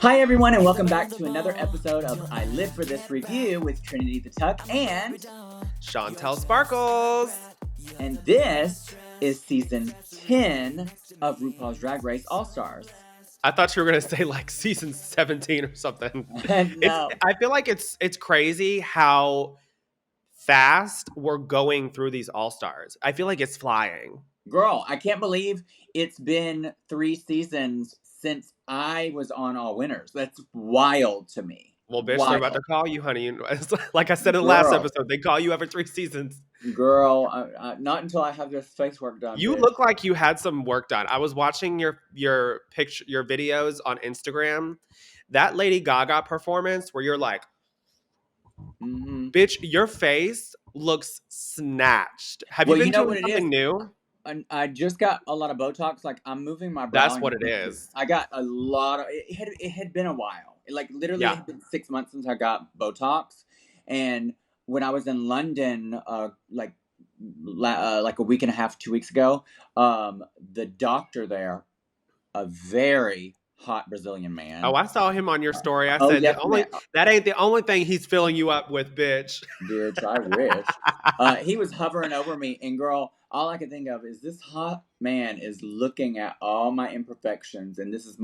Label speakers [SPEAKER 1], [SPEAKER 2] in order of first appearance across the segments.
[SPEAKER 1] Hi, everyone, and welcome back to another episode of I Live for This Review with Trinity the Tuck and
[SPEAKER 2] Chantel Sparkles.
[SPEAKER 1] And this is season 10 of RuPaul's Drag Race All-Stars.
[SPEAKER 2] I thought you were gonna say like season 17 or something.
[SPEAKER 1] No.
[SPEAKER 2] I feel like it's crazy how fast we're going through these All-Stars. I feel like it's flying.
[SPEAKER 1] Girl, I can't believe it's been 3 seasons since I was on All Winners. That's wild to me.
[SPEAKER 2] Well, bitch,
[SPEAKER 1] Wild.
[SPEAKER 2] they're about to call you, honey. Like I said in the last episode, they call you every 3 seasons.
[SPEAKER 1] Girl, not until I have this face work done.
[SPEAKER 2] You
[SPEAKER 1] bitch.
[SPEAKER 2] look like you had some work done. I was watching your picture, your videos on Instagram. That Lady Gaga performance where you're like, bitch, your face looks snatched. Have you been doing something new?
[SPEAKER 1] I just got a lot of Botox. Like, I'm moving my brow.
[SPEAKER 2] That's what it is.
[SPEAKER 1] I got a lot of it. Had been a while. Like, literally, it had been 6 months since I got Botox. And when I was in London, like a week and a half, 2 weeks ago, the doctor there, a very hot Brazilian man.
[SPEAKER 2] Oh, I saw him on your story. I said, that ain't the only thing he's filling you up with, bitch.
[SPEAKER 1] Bitch, I wish. He was hovering over me, and girl, all I could think of is this hot man is looking at all my imperfections, and this is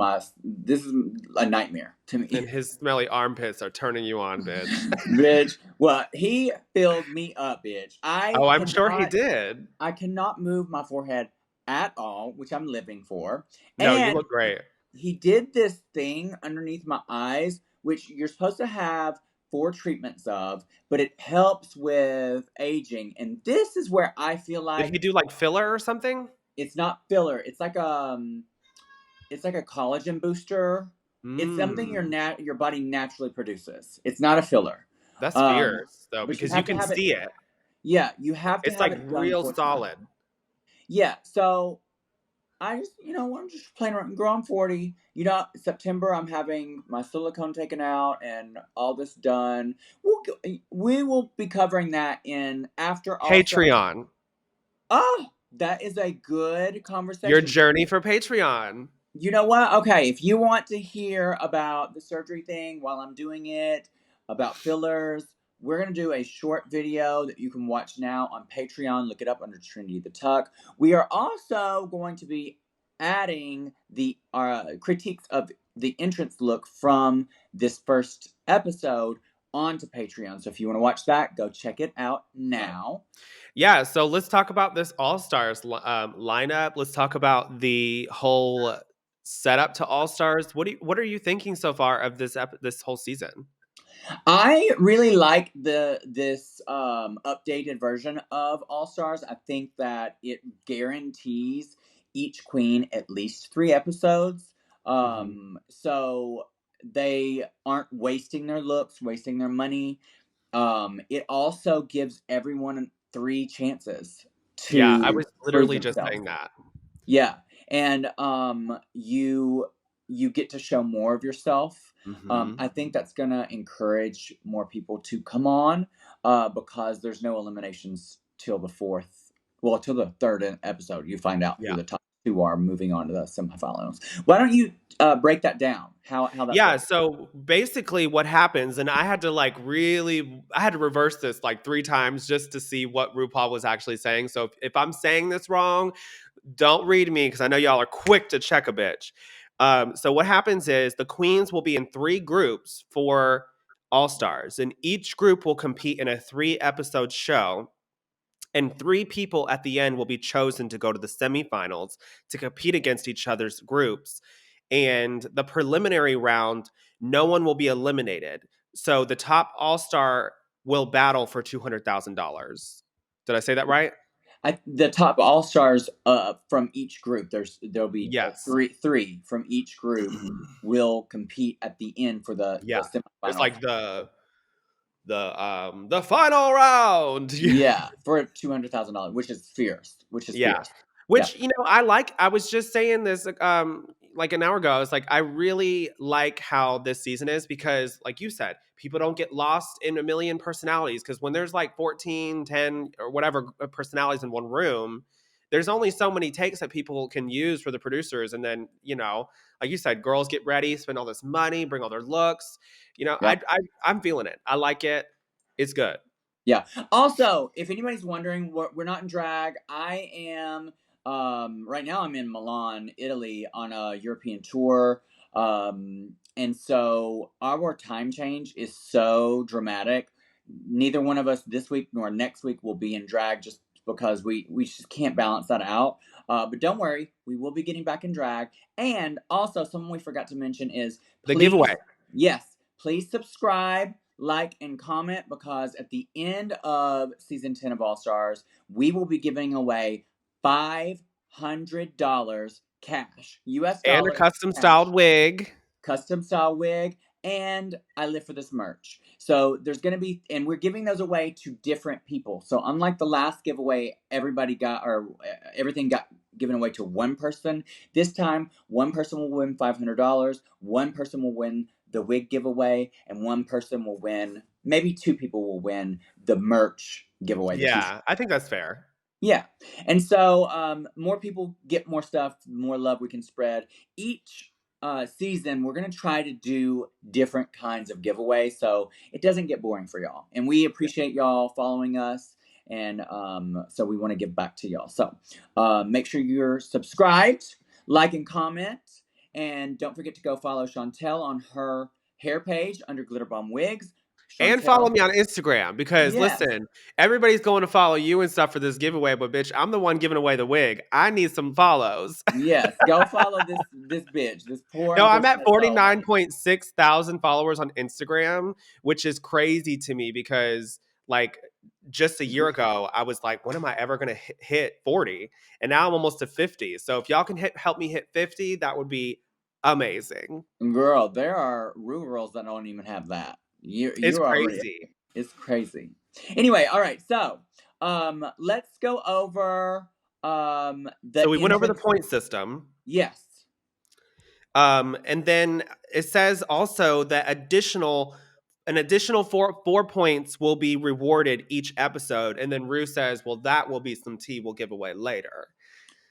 [SPEAKER 1] a nightmare to me.
[SPEAKER 2] And his smelly armpits are turning you on, bitch.
[SPEAKER 1] Bitch, well, he filled me up, bitch.
[SPEAKER 2] I'm sure he did.
[SPEAKER 1] I cannot move my forehead at all, which I'm living for.
[SPEAKER 2] No, you look great.
[SPEAKER 1] He did this thing underneath my eyes, which you're supposed to have 4 treatments of, but it helps with aging. And this is where I feel like...
[SPEAKER 2] Did he do like filler or something?
[SPEAKER 1] It's not filler. It's like a collagen booster. It's something your body naturally produces. It's not a filler.
[SPEAKER 2] That's fierce, though, because you can see it.
[SPEAKER 1] Yeah, you have to.
[SPEAKER 2] It's like real solid.
[SPEAKER 1] Yeah, so I'm just playing around. Girl, I'm 40. September, I'm having my silicone taken out and all this done. We will be covering that in after
[SPEAKER 2] Patreon.
[SPEAKER 1] Oh, that is a good conversation.
[SPEAKER 2] Your journey for Patreon.
[SPEAKER 1] You know what? Okay, if you want to hear about the surgery thing while I'm doing it, about fillers, we're going to do a short video that you can watch now on Patreon. Look it up under Trinity the Tuck. We are also going to be adding the critiques of the entrance look from this first episode onto Patreon. So if you want to watch that, go check it out now.
[SPEAKER 2] Yeah, so let's talk about this All-Stars lineup. Let's talk about the whole setup to All-Stars. What are you thinking so far of this whole season?
[SPEAKER 1] I really like this updated version of All-Stars. I think that it guarantees each queen at least 3 episodes. So they aren't wasting their looks, wasting their money. It also gives everyone 3 chances to...
[SPEAKER 2] Yeah, I was literally just saying that.
[SPEAKER 1] Yeah, and you get to show more of yourself. I think that's going to encourage more people to come on because there's no eliminations till the 3rd episode. You find out who the top 2 are moving on to the semifinals. Why don't you break that down? How that works?
[SPEAKER 2] So basically what happens, and I had to reverse this like 3 times just to see what RuPaul was actually saying. So if I'm saying this wrong, don't read me because I know y'all are quick to check a bitch. So what happens is the queens will be in 3 groups for All-Stars, and each group will compete in a 3-episode show, and 3 people at the end will be chosen to go to the semifinals to compete against each other's groups. And the preliminary round, no one will be eliminated. So the top All-Star will battle for $200,000. Did I say that right?
[SPEAKER 1] The top All-Stars from each group, there'll be three from each group will compete at the end for the semifinals.
[SPEAKER 2] It's like the final round.
[SPEAKER 1] Yeah, for $200,000, which is fierce. Fierce.
[SPEAKER 2] Which I was just saying this like an hour ago. I was like, I really like how this season is because, like you said, people don't get lost in a million personalities. Because when there's like 14, 10, or whatever personalities in one room, there's only so many takes that people can use for the producers. And then, like you said, girls get ready, spend all this money, bring all their looks.
[SPEAKER 1] Yep.
[SPEAKER 2] I'm feeling it. I like it. It's good.
[SPEAKER 1] Yeah. Also, if anybody's wondering, we're not in drag. I am right now. I'm in Milan, Italy, on a European tour, and so our time change is so dramatic. Neither one of us this week nor next week will be in drag, just because we just can't balance that out. But don't worry, we will be getting back in drag. And also, something we forgot to mention is,
[SPEAKER 2] The
[SPEAKER 1] please,
[SPEAKER 2] giveaway.
[SPEAKER 1] yes, please subscribe, like, and comment, because at the end of season 10 of All Stars, we will be giving away $500 cash, US
[SPEAKER 2] And a
[SPEAKER 1] dollars
[SPEAKER 2] custom styled
[SPEAKER 1] cash,
[SPEAKER 2] wig.
[SPEAKER 1] custom style wig, and I live for this merch. So there's going to be, and we're giving those away to different people. So unlike the last giveaway, everything got given away to one person. This time, one person will win $500, one person will win the wig giveaway, and one person will win, maybe two people will win the merch giveaway, the t-shirt.
[SPEAKER 2] Yeah, I think that's fair.
[SPEAKER 1] Yeah. And so more people get more stuff, more love we can spread. Each season, we're going to try to do different kinds of giveaways so it doesn't get boring for y'all. And we appreciate y'all following us. And so we want to give back to y'all. So make sure you're subscribed, like, and comment. And don't forget to go follow Chantel on her hair page under Glitter Bomb Wigs.
[SPEAKER 2] And follow
[SPEAKER 1] Chantel,
[SPEAKER 2] me on Instagram because
[SPEAKER 1] yes.
[SPEAKER 2] listen, everybody's going to follow you and stuff for this giveaway, but bitch, I'm the one giving away the wig. I need some follows.
[SPEAKER 1] Yes, go follow this bitch, this poor
[SPEAKER 2] No, I'm at
[SPEAKER 1] unfortunate soul.
[SPEAKER 2] 49.6 thousand followers on Instagram, which is crazy to me because like just a year ago, I was like, when am I ever going to hit 40? And now I'm almost to 50. So if y'all can help me hit 50, that would be amazing.
[SPEAKER 1] Girl, there are rurals that don't even have that. You
[SPEAKER 2] It's
[SPEAKER 1] you're already,
[SPEAKER 2] crazy.
[SPEAKER 1] it's crazy. Anyway, all right. So, let's go over
[SPEAKER 2] So
[SPEAKER 1] the
[SPEAKER 2] we went over the
[SPEAKER 1] entrance.
[SPEAKER 2] point system.
[SPEAKER 1] Yes.
[SPEAKER 2] And then it says also that an additional four points will be rewarded each episode. And then Rue says, well, that will be some tea we'll give away later.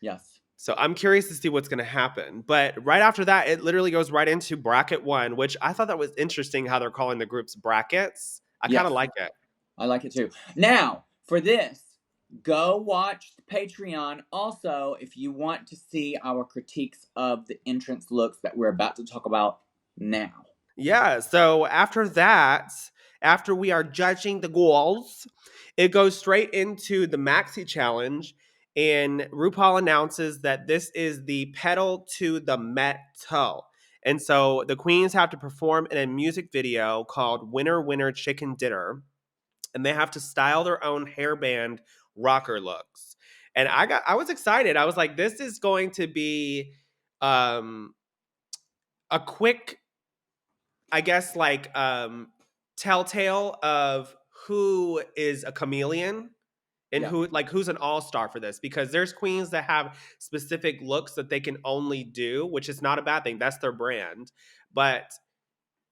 [SPEAKER 1] Yes.
[SPEAKER 2] So I'm curious to see what's going to happen. But right after that, it literally goes right into bracket one, which I thought that was interesting how they're calling the groups brackets. I kind of
[SPEAKER 1] Yes.
[SPEAKER 2] like it.
[SPEAKER 1] I like it too. Now, for this, go watch Patreon. Also, if you want to see our critiques of the entrance looks that we're about to talk about now.
[SPEAKER 2] Yeah. So after that, after we are judging the goals, it goes straight into the Maxi challenge. And RuPaul announces that this is the pedal to the metal. And so the queens have to perform in a music video called Winner Winner Chicken Dinner. And they have to style their own hairband rocker looks. And I was excited. I was like, this is going to be um, a quick, I guess, like telltale of who is a chameleon and
[SPEAKER 1] Yeah.
[SPEAKER 2] who's an all-star for this, because there's queens that have specific looks that they can only do, which is not a bad thing. That's their brand. But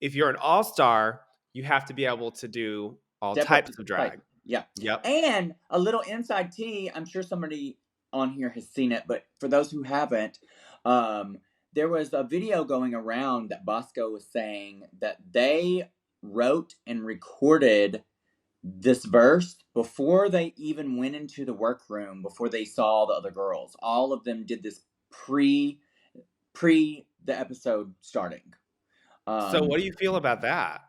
[SPEAKER 2] if you're an all-star, you have to be able to do all
[SPEAKER 1] Step up to
[SPEAKER 2] types
[SPEAKER 1] the
[SPEAKER 2] of
[SPEAKER 1] plate.
[SPEAKER 2] drag.
[SPEAKER 1] Yeah.
[SPEAKER 2] Yep.
[SPEAKER 1] And a little inside tea, I'm sure somebody on here has seen it, but for those who haven't, um, there was a video going around that Bosco was saying that they wrote and recorded this verse before they even went into the workroom, before they saw the other girls. All of them did this pre the episode starting.
[SPEAKER 2] So
[SPEAKER 1] Um,
[SPEAKER 2] what do you feel about that?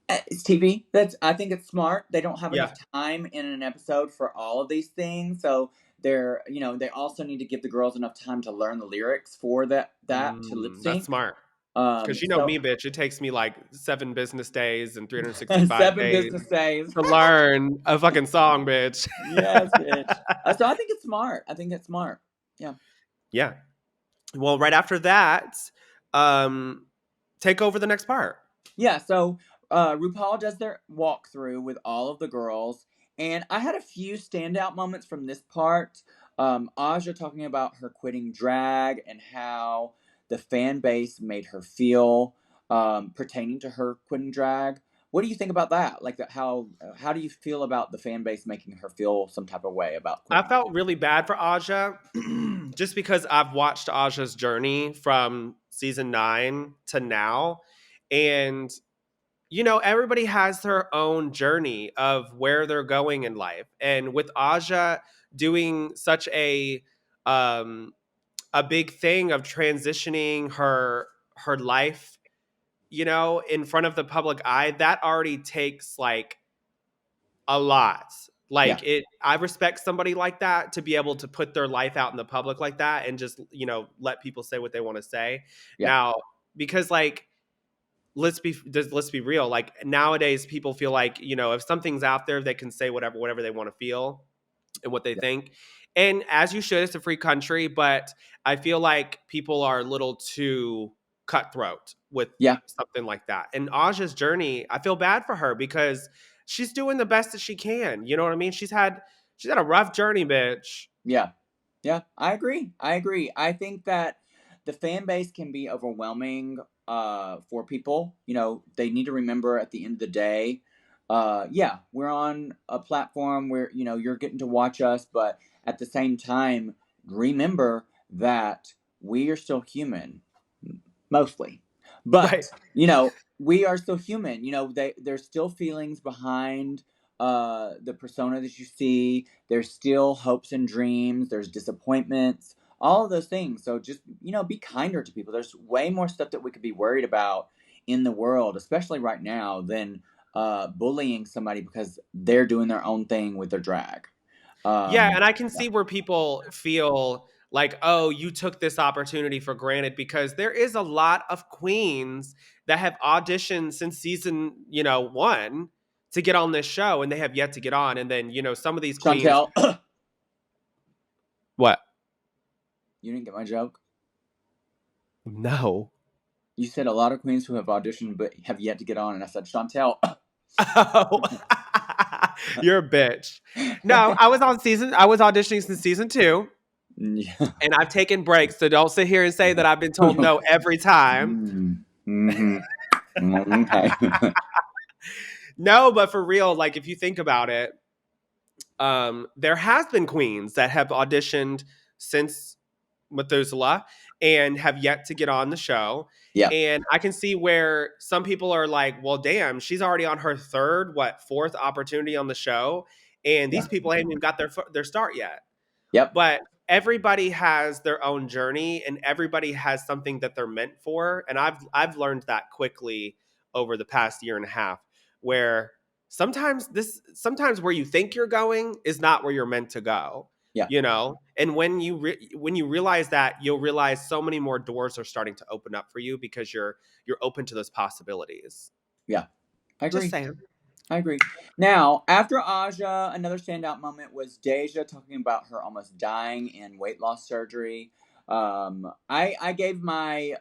[SPEAKER 1] it's TV. I think it's smart. They don't have enough
[SPEAKER 2] Yeah.
[SPEAKER 1] time in an episode for all of these things, so they also need to give the girls enough time to learn the lyrics for that to lip
[SPEAKER 2] That's
[SPEAKER 1] sync.
[SPEAKER 2] smart. Because you know
[SPEAKER 1] So
[SPEAKER 2] me, bitch. It takes me like 7 business days and 365
[SPEAKER 1] 7
[SPEAKER 2] days
[SPEAKER 1] business days.
[SPEAKER 2] to learn a fucking song, bitch.
[SPEAKER 1] Yes, bitch. So I think it's smart. I think it's smart. Yeah.
[SPEAKER 2] Yeah. Well, right after that, um, take over the next part.
[SPEAKER 1] Yeah, so RuPaul does their walkthrough with all of the girls, and I had a few standout moments from this part. Aja talking about her quitting drag and how the fan base made her feel pertaining to her quitting drag what do you think about that? Like, how do you feel about the fan base making her feel some type of way about
[SPEAKER 2] I
[SPEAKER 1] quitting?
[SPEAKER 2] felt really bad for Aja just because I've watched Aja's journey from season 9 to now. And, everybody has their own journey of where they're going in life. And with Aja doing such um, a big thing of transitioning her life, in front of the public eye, that already takes like a lot.
[SPEAKER 1] Yeah,
[SPEAKER 2] Like I respect somebody like that to be able to put their life out in the public like that and just, let people say what they want to say.
[SPEAKER 1] yeah,
[SPEAKER 2] Now, because like let's be real, like nowadays people feel like, if something's out there they can say whatever they want to feel and what they
[SPEAKER 1] yeah,
[SPEAKER 2] think. And as you should, it's a free country, but I feel like people are a little too cutthroat with
[SPEAKER 1] yeah,
[SPEAKER 2] something like that. And Aja's journey, I feel bad for her because she's doing the best that she can. You know what I mean? She's had a rough journey, bitch.
[SPEAKER 1] yeah. Yeah, I agree. I agree. I think that the fan base can be overwhelming for people. You know, they need to remember at the end of the day, yeah, we're on a platform where, you're getting to watch us, but at the same time, remember that we are still human, mostly.
[SPEAKER 2] Right.
[SPEAKER 1] But, we are still human. There's still feelings behind the persona that you see. There's still hopes and dreams. There's disappointments, all of those things. So just, be kinder to people. There's way more stuff that we could be worried about in the world, especially right now, than bullying somebody because they're doing their own thing with their drag.
[SPEAKER 2] Yeah,
[SPEAKER 1] Um,
[SPEAKER 2] and I can
[SPEAKER 1] yeah.
[SPEAKER 2] see where people feel like, oh, you took this opportunity for granted because there is a lot of queens that have auditioned since season, 1 to get on this show and they have yet to get on. And then, some of these queens.
[SPEAKER 1] Chantel,
[SPEAKER 2] What?
[SPEAKER 1] you didn't get my joke.
[SPEAKER 2] No.
[SPEAKER 1] You said a lot of queens who have auditioned but have yet to get on, and I said, Chantel.
[SPEAKER 2] Oh, you're a bitch. No, I was auditioning since season 2,
[SPEAKER 1] Yeah.
[SPEAKER 2] and I've taken breaks. So don't sit here and say that I've been told no every time.
[SPEAKER 1] Mm-hmm. Okay.
[SPEAKER 2] No, but for real, like if you think about it, there has been queens that have auditioned since Methuselah and have yet to get on the show.
[SPEAKER 1] Yeah.
[SPEAKER 2] And I can see where some people are like, well, damn, she's already on her fourth opportunity on the show. And
[SPEAKER 1] Yeah.
[SPEAKER 2] these people haven't even got their start yet.
[SPEAKER 1] Yep.
[SPEAKER 2] But everybody has their own journey and everybody has something that they're meant for. And I've learned that quickly over the past year and a half, where sometimes where you think you're going is not where you're meant to go.
[SPEAKER 1] Yeah.
[SPEAKER 2] And when you realize that, you'll realize so many more doors are starting to open up for you because you're open to those possibilities.
[SPEAKER 1] Yeah. I
[SPEAKER 2] Just
[SPEAKER 1] agree.
[SPEAKER 2] saying.
[SPEAKER 1] I agree. Now, after Aja, another standout moment was Deja talking about her almost dying in weight loss surgery. I gave my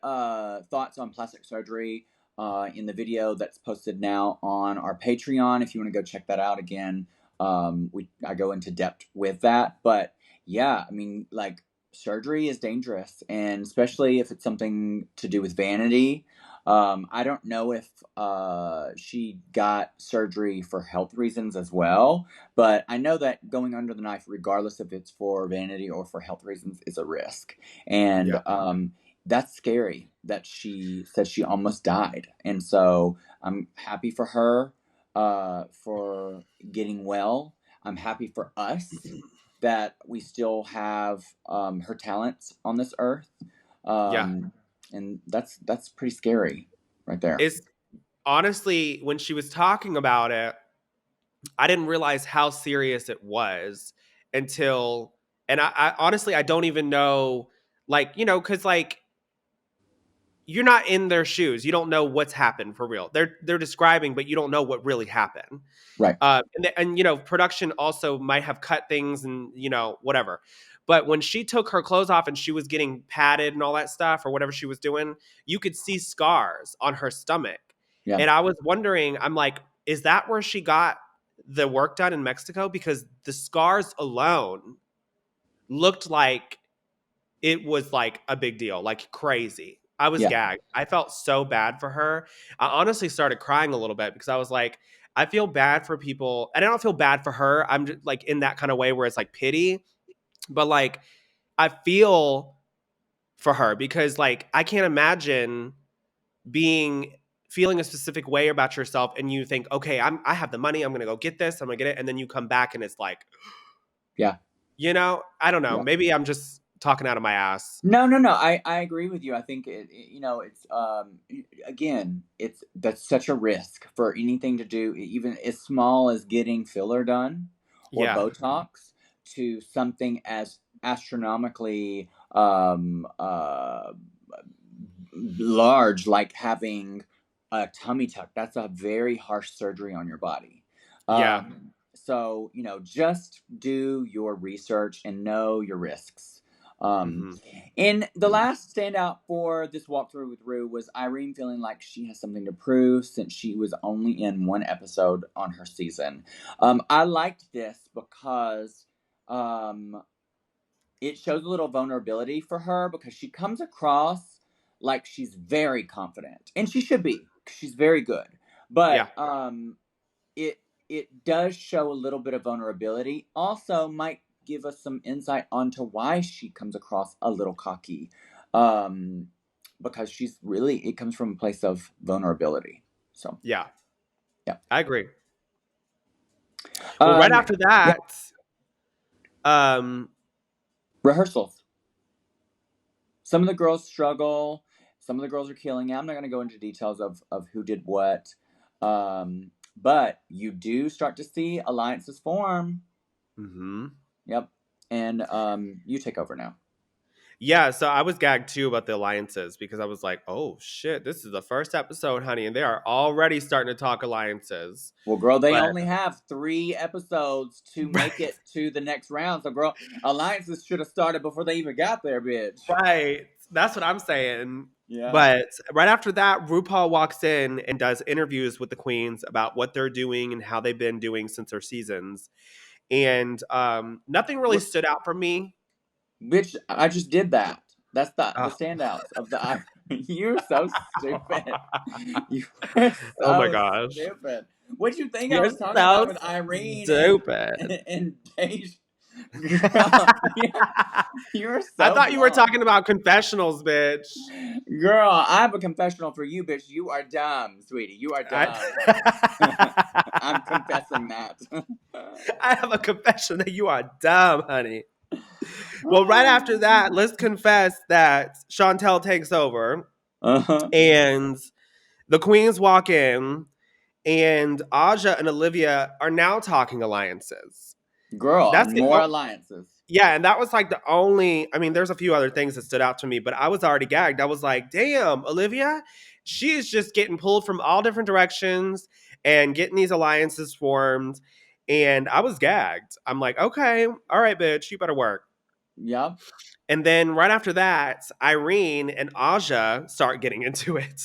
[SPEAKER 1] thoughts on plastic surgery in the video that's posted now on our Patreon. If you want to go check that out again, I go into depth with that. But yeah, I mean, like surgery is dangerous, and especially if it's something to do with vanity. I don't know if she got surgery for health reasons as well, but I know that going under the knife, regardless if it's for vanity or for health reasons, is a risk. And
[SPEAKER 2] Yeah.
[SPEAKER 1] that's scary that she said she almost died. And so I'm happy for her for getting well. I'm happy for us that we still have her talents on this earth.
[SPEAKER 2] Yeah.
[SPEAKER 1] Um, and that's pretty scary right there.
[SPEAKER 2] It's honestly, when she was talking about it, I didn't realize how serious it was until, and I honestly, I don't even know, like, because like you're not in their shoes. You don't know what's happened for real. They're describing, but you don't know what really happened.
[SPEAKER 1] Right.
[SPEAKER 2] And production also might have cut things and whatever. But when she took her clothes off and she was getting patted and all that stuff or whatever she was doing, you could see scars on her stomach.
[SPEAKER 1] Yeah.
[SPEAKER 2] And I was wondering, I'm like, is that where she got the work done in Mexico? Because the scars alone looked like it was like a big deal, like crazy. I was
[SPEAKER 1] Yeah.
[SPEAKER 2] gagged. I felt so bad for her. I honestly started crying a little bit because I was like, I feel bad for people, and I don't feel bad for her. I'm just like in that kind of way where it's like pity, but like I feel for her because like I can't imagine being feeling a specific way about yourself and you think, okay, I have the money, I'm gonna go get this, I'm gonna get it, and then you come back and it's like,
[SPEAKER 1] Yeah.
[SPEAKER 2] I don't know.
[SPEAKER 1] Yeah.
[SPEAKER 2] Maybe I'm just talking out of my ass.
[SPEAKER 1] No, no, no. I agree with you. I think it's again, that's such a risk for anything to do, even as small as getting filler done or
[SPEAKER 2] Yeah.
[SPEAKER 1] Botox, to something as astronomically large like having a tummy tuck. That's a very harsh surgery on your body.
[SPEAKER 2] Yeah.
[SPEAKER 1] So, just do your research and know your risks. Um,
[SPEAKER 2] Hmm.
[SPEAKER 1] and the last standout for this walkthrough with Rue was Irene feeling like she has something to prove since she was only in one episode on her season. I liked this because um, it shows a little vulnerability for her because she comes across like she's very confident, and she should be. 'Cause she's very good,
[SPEAKER 2] Yeah.
[SPEAKER 1] but it it does show a little bit of vulnerability. Also, might give us some insight onto why she comes across a little cocky, um, because it comes from a place of vulnerability. So
[SPEAKER 2] Yeah.
[SPEAKER 1] yeah,
[SPEAKER 2] I agree. Well, right
[SPEAKER 1] um,
[SPEAKER 2] after
[SPEAKER 1] yeah,
[SPEAKER 2] that, um,
[SPEAKER 1] rehearsals. Some of the girls struggle. Some of the girls are killing it. I'm not going to go into details of who did what. But you do start to see alliances form.
[SPEAKER 2] mhm.
[SPEAKER 1] Yep. And you take over now.
[SPEAKER 2] Yeah, so I was gagged too about the alliances because I was like, oh shit, this is the first episode, honey, and they are already starting to talk alliances.
[SPEAKER 1] Well, girl, they
[SPEAKER 2] But
[SPEAKER 1] only have 3 episodes to make it to the next round. So, girl, alliances should have started before they even got there, bitch.
[SPEAKER 2] right, that's what I'm saying.
[SPEAKER 1] Yeah.
[SPEAKER 2] But right after that, RuPaul walks in and does interviews with the queens about what they're doing and how they've been doing since their seasons. And nothing really
[SPEAKER 1] What,
[SPEAKER 2] stood out for me.
[SPEAKER 1] bitch, I just did that. That's the
[SPEAKER 2] Oh,
[SPEAKER 1] standouts of the. You're so stupid. You are
[SPEAKER 2] oh my
[SPEAKER 1] so
[SPEAKER 2] gosh.
[SPEAKER 1] stupid. What'd you think I
[SPEAKER 2] You're
[SPEAKER 1] was talking about
[SPEAKER 2] so
[SPEAKER 1] with Irene and
[SPEAKER 2] stupid.
[SPEAKER 1] and Deja? Girl, you're
[SPEAKER 2] I
[SPEAKER 1] so
[SPEAKER 2] thought you were
[SPEAKER 1] dumb.
[SPEAKER 2] talking about confessionals, bitch.
[SPEAKER 1] Girl, I have a confessional for you, bitch. You are dumb, sweetie. You are
[SPEAKER 2] I,
[SPEAKER 1] dumb. I'm confessing that.
[SPEAKER 2] I have a confession that you are dumb, honey. Well, right after that, let's confess that Chantel takes over
[SPEAKER 1] Uh-huh.
[SPEAKER 2] and the queens walk in, and Aja and Olivia are now talking alliances.
[SPEAKER 1] Girl,
[SPEAKER 2] That's the
[SPEAKER 1] more alliances.
[SPEAKER 2] Yeah, and that was like the only. I mean, there's a few other things that stood out to me, but I was already gagged. I was like, damn, Olivia, she is just getting pulled from all different directions and getting these alliances formed. And I was gagged. I'm like, okay, all right, bitch, you better work.
[SPEAKER 1] Yep.
[SPEAKER 2] And then right after that, Irene and Aja start getting into it.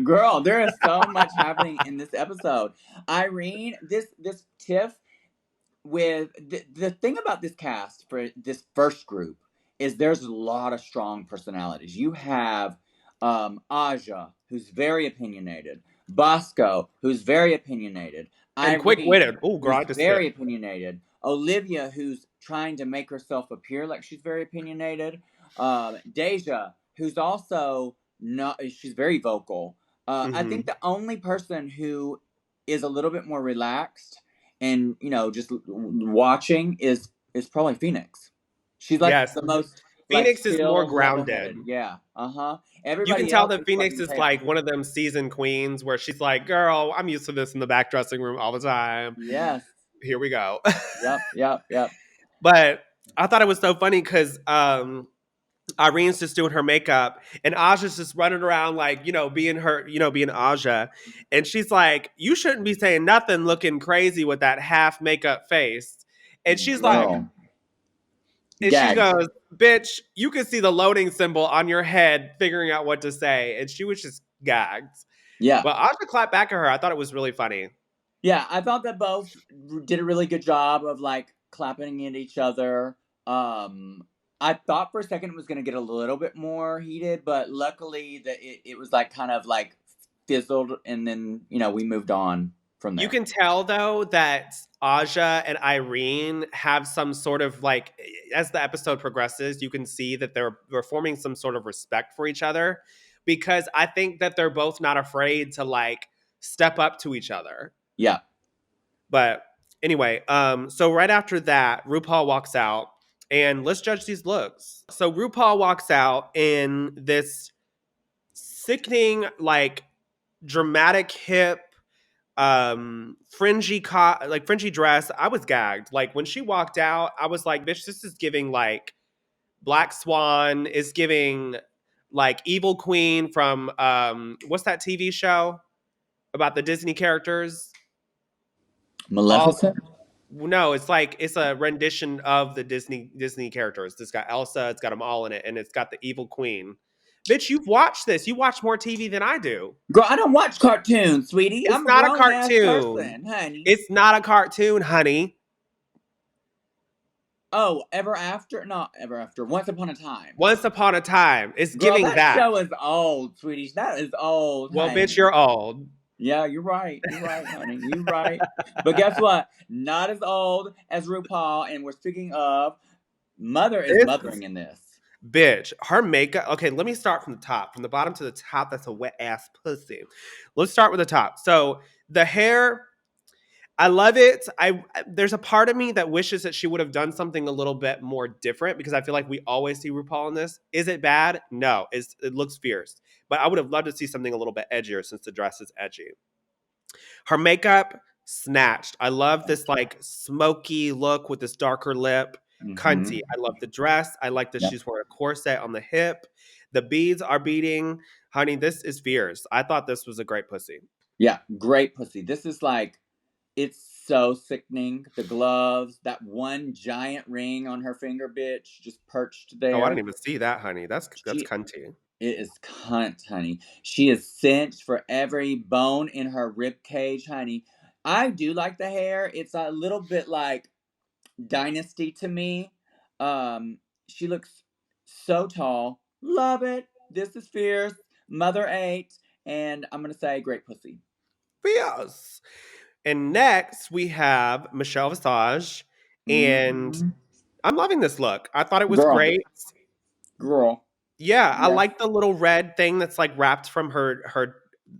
[SPEAKER 1] Girl, there is so much happening in this episode. Irene, this tiff with the thing about this cast for this first group is there's a lot of strong personalities. You have Aja, who's very opinionated, Bosco, who's very opinionated,
[SPEAKER 2] And quick
[SPEAKER 1] Irene,
[SPEAKER 2] witted. Oh, girl,
[SPEAKER 1] who's
[SPEAKER 2] I just spit.
[SPEAKER 1] very opinionated, Olivia, who's trying to make herself appear like she's very opinionated, Deja, who's also not, she's very vocal. I think
[SPEAKER 2] Hmm.
[SPEAKER 1] the only person who is a little bit more relaxed and just watching is probably Phoenix. She's like
[SPEAKER 2] Yes.
[SPEAKER 1] the most like
[SPEAKER 2] Phoenix is more
[SPEAKER 1] chill, level
[SPEAKER 2] grounded.
[SPEAKER 1] headed. Yeah. Uh-huh.
[SPEAKER 2] You can
[SPEAKER 1] Everybody
[SPEAKER 2] tell
[SPEAKER 1] else
[SPEAKER 2] that
[SPEAKER 1] is
[SPEAKER 2] Phoenix
[SPEAKER 1] fucking
[SPEAKER 2] is like
[SPEAKER 1] chaos.
[SPEAKER 2] one of them seasoned queens where she's like, girl, I'm used to this in the back dressing room all the time.
[SPEAKER 1] Yes.
[SPEAKER 2] Here we go.
[SPEAKER 1] Yep. Yep. Yep.
[SPEAKER 2] But I thought it was so funny because Irene's just doing her makeup and Aja's just running around like, being her, being Aja. And she's like, you shouldn't be saying nothing looking crazy with that half makeup face. And she's like,
[SPEAKER 1] Girl.
[SPEAKER 2] and she
[SPEAKER 1] Gagged.
[SPEAKER 2] goes, bitch, you can see the loading symbol on your head figuring out what to say. And she was just gagged.
[SPEAKER 1] Yeah.
[SPEAKER 2] But Aja clapped back at her. I thought it was really funny.
[SPEAKER 1] Yeah. I thought that both did a really good job of like clapping at each other. I thought for a second it was going to get a little bit more heated, but luckily that it was like kind of like fizzled, and then we moved on from
[SPEAKER 2] You
[SPEAKER 1] there.
[SPEAKER 2] can tell though that Aja and Irene have some sort of like, as the episode progresses, you can see that they're forming some sort of respect for each other, because I think that they're both not afraid to like step up to each other.
[SPEAKER 1] Yeah.
[SPEAKER 2] But anyway, so right after that, RuPaul walks out, and let's judge these looks. So RuPaul walks out in this sickening, like dramatic hip fringy dress. I was gagged. Like when she walked out, I was like, bitch, this is giving like Black Swan, is giving like Evil Queen from what's that TV show about the Disney characters? All
[SPEAKER 1] Maleficent?
[SPEAKER 2] No, it's like it's a rendition of the Disney characters. It's got Elsa, it's got them all in it, and it's got the Evil Queen. Bitch, you've watched this. You watch more TV than I do.
[SPEAKER 1] Girl, I don't watch cartoons, sweetie.
[SPEAKER 2] It's
[SPEAKER 1] I'm a
[SPEAKER 2] not a
[SPEAKER 1] grown ass
[SPEAKER 2] cartoon.
[SPEAKER 1] person, honey.
[SPEAKER 2] It's not a cartoon, honey.
[SPEAKER 1] Oh, Ever After? Not Ever After. Once Upon a Time.
[SPEAKER 2] Once Upon a Time. It's
[SPEAKER 1] Girl,
[SPEAKER 2] giving
[SPEAKER 1] that
[SPEAKER 2] that.
[SPEAKER 1] show is old, sweetie. That is old,
[SPEAKER 2] Well, bitch,
[SPEAKER 1] honey.
[SPEAKER 2] you're old.
[SPEAKER 1] Yeah, you're right. You're right, honey. You're right. But guess what? Not as old as RuPaul, and we're speaking of Mother is
[SPEAKER 2] This
[SPEAKER 1] mothering in this.
[SPEAKER 2] bitch, her makeup. Okay, let me start from the top. From the bottom to the top, that's a wet ass pussy. Let's start with the top. So the hair, I love it. I There's a part of me that wishes that she would have done something a little bit more different, because I feel like we always see RuPaul in this. Is it bad? No. It looks fierce. But I would have loved to see something a little bit edgier, since the dress is edgy. Her makeup, snatched. I love this like smoky look with this darker lip.
[SPEAKER 1] Mm-hmm.
[SPEAKER 2] Cunty. I love the dress. I like that
[SPEAKER 1] Yeah.
[SPEAKER 2] she's wearing a corset on the hip. The beads are beating. Honey, this is fierce. I thought this was a great pussy.
[SPEAKER 1] Yeah, great pussy. This is like, it's so sickening. The gloves, that one giant ring on her finger, bitch, just perched
[SPEAKER 2] Oh, I
[SPEAKER 1] there.
[SPEAKER 2] didn't even see that, honey. That's
[SPEAKER 1] She,
[SPEAKER 2] cunty.
[SPEAKER 1] it is cunt, honey. She is cinched for every bone in her rib cage, honey. I do like the hair. It's a little bit like Dynasty to me. She looks so tall. Love it. This is fierce. Mother 8. And I'm going to say great pussy.
[SPEAKER 2] Fierce. And next we have Michelle Visage. And
[SPEAKER 1] Mm-hmm.
[SPEAKER 2] I'm loving this look. I thought it was
[SPEAKER 1] Girl.
[SPEAKER 2] great.
[SPEAKER 1] Girl.
[SPEAKER 2] Yeah, I
[SPEAKER 1] Yes.
[SPEAKER 2] like the little red thing that's like wrapped from her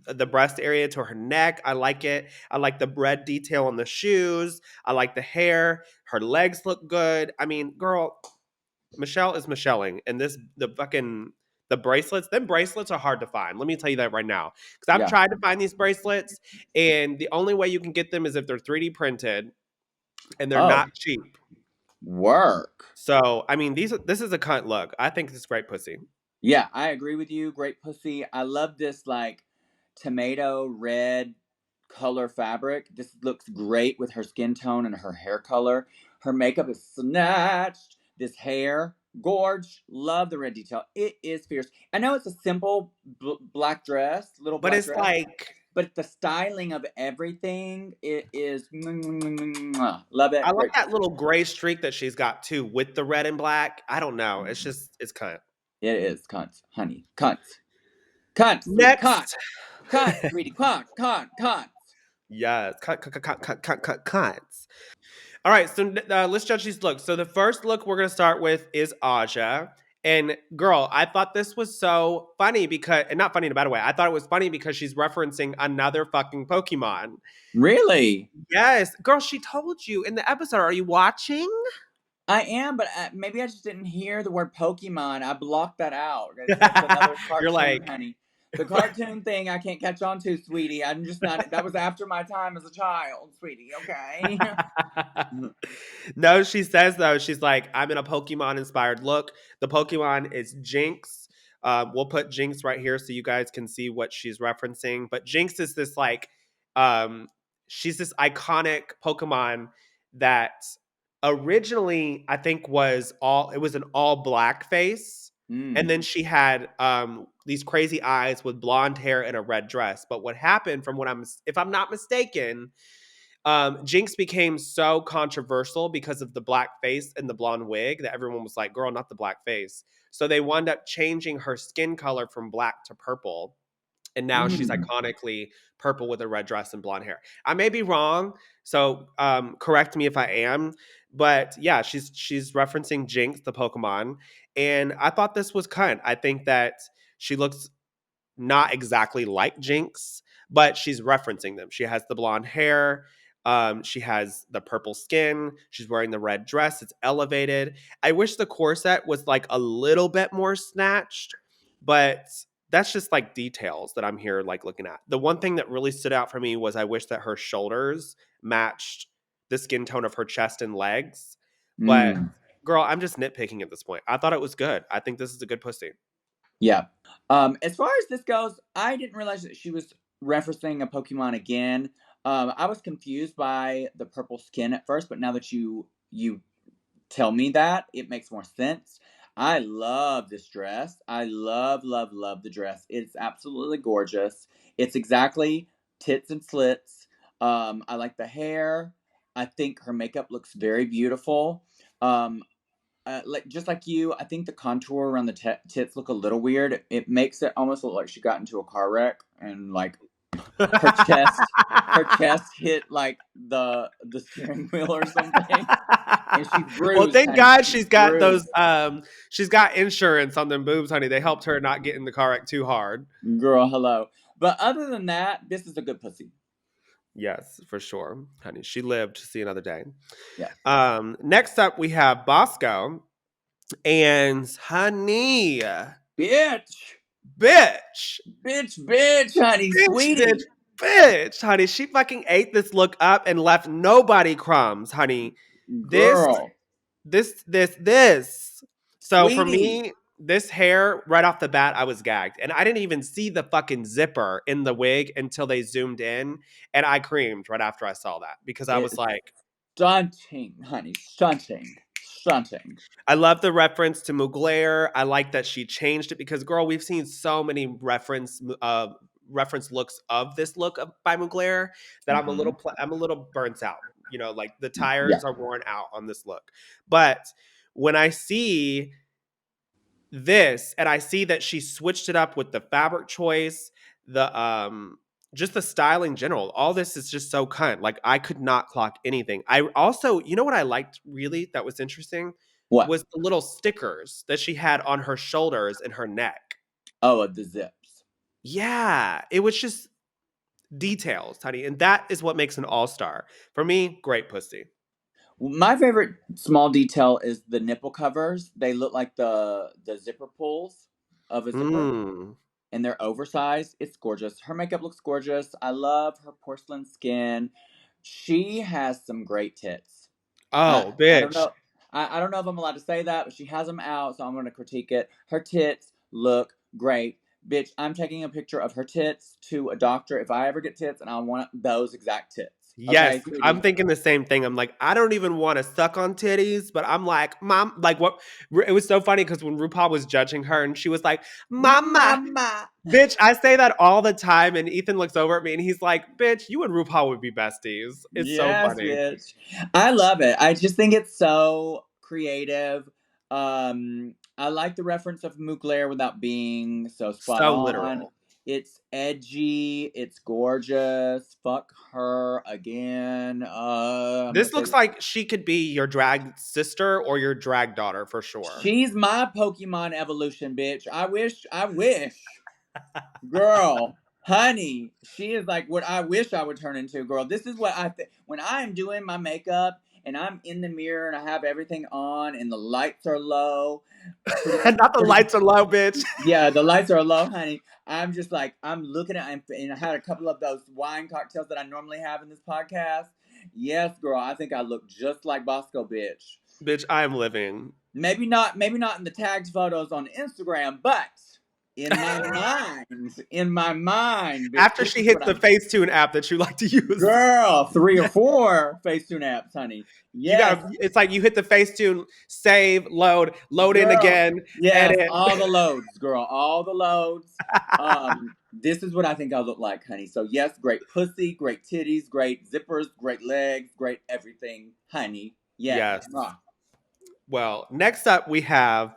[SPEAKER 2] the breast area to her neck. I like it. I like the red detail on the shoes. I like the hair. Her legs look good. I mean, girl, Michelle is Michelling, and the bracelets. Them bracelets are hard to find. Let me tell you that right now, because I've
[SPEAKER 1] Yeah.
[SPEAKER 2] tried to find these bracelets, and the only way you can get them is if they're 3D printed, and they're
[SPEAKER 1] Oh,
[SPEAKER 2] not cheap.
[SPEAKER 1] work.
[SPEAKER 2] So, I mean, this is a cunt look. I think this is great pussy.
[SPEAKER 1] Yeah, I agree with you. Great pussy. I love this like tomato red color fabric. This looks great with her skin tone and her hair color. Her makeup is snatched. This hair, gorge. Love the red detail. It is fierce. I know it's a simple black dress, little
[SPEAKER 2] But
[SPEAKER 1] black
[SPEAKER 2] it's
[SPEAKER 1] dress,
[SPEAKER 2] like
[SPEAKER 1] but the styling of everything, it is love it.
[SPEAKER 2] I like
[SPEAKER 1] Great
[SPEAKER 2] that
[SPEAKER 1] pussy.
[SPEAKER 2] little gray streak that she's got too with the red and black. I don't know. It's kind of
[SPEAKER 1] It is cunt, honey, cunt, cunt, sweetie, cunt.
[SPEAKER 2] next.
[SPEAKER 1] Cunt, sweetie, cunt, cunt, cunt.
[SPEAKER 2] Yes, cuts. All right, so let's judge these looks. So the first look we're gonna start with is Aja. And girl, I thought this was so funny because, and not funny in a bad way. I thought it was funny because she's referencing another fucking Pokemon.
[SPEAKER 1] Really?
[SPEAKER 2] Yes, girl, she told you in the episode. Are you watching?
[SPEAKER 1] I am, but maybe I just didn't hear the word Pokemon. I blocked that out. That's another
[SPEAKER 2] You're
[SPEAKER 1] cartoon,
[SPEAKER 2] like,
[SPEAKER 1] honey. The cartoon thing I can't catch on to, sweetie. I'm just not. That was after my time as a child, sweetie. Okay.
[SPEAKER 2] no, she says though, she's like, I'm in a Pokemon inspired look. The Pokemon is Jinx. We'll put Jinx right here so you guys can see what she's referencing. But Jinx is this like, um, she's this iconic Pokemon that originally I think it was an all black face. And then
[SPEAKER 1] Mm.
[SPEAKER 2] she had these crazy eyes with blonde hair and a red dress. But what happened, if I'm not mistaken, Jinx became so controversial because of the black face and the blonde wig that everyone was like, girl, not the black face. So they wound up changing her skin color from black to purple. And now she's
[SPEAKER 1] Mm.
[SPEAKER 2] iconically purple with a red dress and blonde hair. I may be wrong, so correct me if I am. But yeah, she's referencing Jinx, the Pokemon, and I thought this was kind. I think that she looks not exactly like Jinx, but she's referencing them. She has the blonde hair. She has the purple skin. She's wearing the red dress. It's elevated. I wish the corset was like a little bit more snatched, but that's just like details that I'm here like looking at. The one thing that really stood out for me was I wish that her shoulders matched the skin tone of her chest and legs. But
[SPEAKER 1] Mm.
[SPEAKER 2] girl, I'm just nitpicking at this point. I thought it was good. I think this is a good pussy.
[SPEAKER 1] Yeah. As far as this goes, I didn't realize that she was referencing a Pokemon again. I was confused by the purple skin at first, but now that you tell me that, it makes more sense. I love this dress. I love the dress. It's absolutely gorgeous. It's exactly tits and slits. I like the hair. I think her makeup looks very beautiful. Um, like just like you, I think the contour around the tits look a little weird. It makes it almost look like she got into a car wreck and like her chest hit like the steering wheel or something, and she's
[SPEAKER 2] Well,
[SPEAKER 1] bruised,
[SPEAKER 2] thank
[SPEAKER 1] honey.
[SPEAKER 2] God
[SPEAKER 1] She's
[SPEAKER 2] she's got
[SPEAKER 1] bruised.
[SPEAKER 2] those she's got insurance on them boobs, honey. They helped her not get in the car wreck too hard.
[SPEAKER 1] Girl, hello. But other than that, this is a good pussy.
[SPEAKER 2] Yes, for sure. Honey, she lived to see another day.
[SPEAKER 1] Yes.
[SPEAKER 2] Next up we have Bosco and honey.
[SPEAKER 1] Bitch.
[SPEAKER 2] Bitch.
[SPEAKER 1] Bitch, honey,
[SPEAKER 2] Bitch, bitch,
[SPEAKER 1] sweetie.
[SPEAKER 2] bitch, honey. She fucking ate this look up and left nobody crumbs, honey. This
[SPEAKER 1] Girl.
[SPEAKER 2] this. So for
[SPEAKER 1] Sweetie.
[SPEAKER 2] me, this hair right off the bat, I was gagged, and I didn't even see the fucking zipper in the wig until they zoomed in, and I creamed right after I saw that because I was
[SPEAKER 1] It's
[SPEAKER 2] like,
[SPEAKER 1] stunting, honey. Stunting. Stunting.
[SPEAKER 2] I love the reference to Mugler. I like that she changed it because, girl, we've seen so many reference looks of this look by Mugler that
[SPEAKER 1] Mm-hmm.
[SPEAKER 2] I'm a little burnt out. You know, like the
[SPEAKER 1] Yeah.
[SPEAKER 2] tires are worn out on this look. But when I see this and I see that she switched it up with the fabric choice, the just the style in general, all this is just so kind. Like I could not clock anything. I also, you know what I liked really that was interesting
[SPEAKER 1] What?
[SPEAKER 2] was the little stickers that she had on her shoulders and her neck.
[SPEAKER 1] Oh, the zips.
[SPEAKER 2] Yeah, it was just details, honey, and that is what makes an all-star. For me, great pussy.
[SPEAKER 1] My favorite small detail is the nipple covers. They look like the zipper pulls of a zipper,
[SPEAKER 2] Mm.
[SPEAKER 1] and they're oversized. It's gorgeous. Her makeup looks gorgeous. I love her porcelain skin. She has some great tits.
[SPEAKER 2] Oh,
[SPEAKER 1] I don't
[SPEAKER 2] bitch.
[SPEAKER 1] know. I don't know if I'm allowed to say that, but she has them out, so I'm going to critique it. Her tits look great. Bitch, I'm taking a picture of her tits to a doctor if I ever get tits, and I want those exact tits.
[SPEAKER 2] Yes,
[SPEAKER 1] Okay,
[SPEAKER 2] I'm
[SPEAKER 1] sweetie?
[SPEAKER 2] thinking the same thing. I'm like, I don't even want to suck on titties, but I'm like, mom, like what? It was so funny because when RuPaul was judging her and she was like, Mama,
[SPEAKER 1] Mama.
[SPEAKER 2] bitch, I say that all the time. And Ethan looks over at me and he's like, bitch, you and RuPaul would be besties. It's so
[SPEAKER 1] Yes,
[SPEAKER 2] funny.
[SPEAKER 1] bitch. I love it. I just think it's so creative. I like the reference of Mugler without being so spot
[SPEAKER 2] So
[SPEAKER 1] on.
[SPEAKER 2] literal.
[SPEAKER 1] It's edgy. It's gorgeous. Fuck her again. I'm gonna
[SPEAKER 2] This
[SPEAKER 1] say
[SPEAKER 2] looks
[SPEAKER 1] this.
[SPEAKER 2] like she could be your drag sister or your drag daughter for sure.
[SPEAKER 1] She's my Pokemon evolution, bitch. I wish. Girl, honey, she is like what I wish I would turn into, girl. This is what I think when I'm doing my makeup and I'm in the mirror and I have everything on and the lights are low. Pretty,
[SPEAKER 2] Not the
[SPEAKER 1] pretty.
[SPEAKER 2] lights are low, bitch.
[SPEAKER 1] Yeah, the lights are low, honey. I'm just like I'm looking at and I had a couple of those wine cocktails that I normally have in this podcast. Yes, girl, I think I look just like Bosco, bitch.
[SPEAKER 2] Bitch, I am living.
[SPEAKER 1] Maybe not in the tagged photos on Instagram, but in my mind, bitch,
[SPEAKER 2] After
[SPEAKER 1] this
[SPEAKER 2] she
[SPEAKER 1] is
[SPEAKER 2] hits
[SPEAKER 1] what
[SPEAKER 2] the
[SPEAKER 1] I'm.
[SPEAKER 2] Facetune app that you like to use.
[SPEAKER 1] Girl, 3 or 4 Facetune apps, honey.
[SPEAKER 2] You
[SPEAKER 1] Yes,
[SPEAKER 2] gotta, it's like you hit the Facetune, save, load in
[SPEAKER 1] girl.
[SPEAKER 2] again,
[SPEAKER 1] Yes,
[SPEAKER 2] edit.
[SPEAKER 1] all the loads, girl, all the loads. This is what I think I look like, honey. So yes, great pussy, great titties, great zippers, great legs, great everything, honey. Yes.
[SPEAKER 2] Yes.
[SPEAKER 1] Mwah.
[SPEAKER 2] Well, next up we have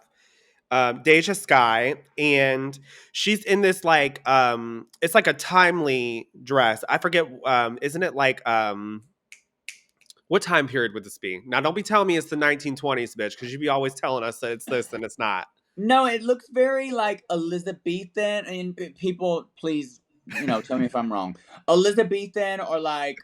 [SPEAKER 2] Deja Sky, and she's in this like it's like a timely dress. I forget, isn't it like what time period would this be? Now, don't be telling me it's the 1920s, bitch, because you be always telling us that it's this and it's not.
[SPEAKER 1] No, it looks very like Elizabethan, and people, please, tell me if I'm wrong. Elizabethan or like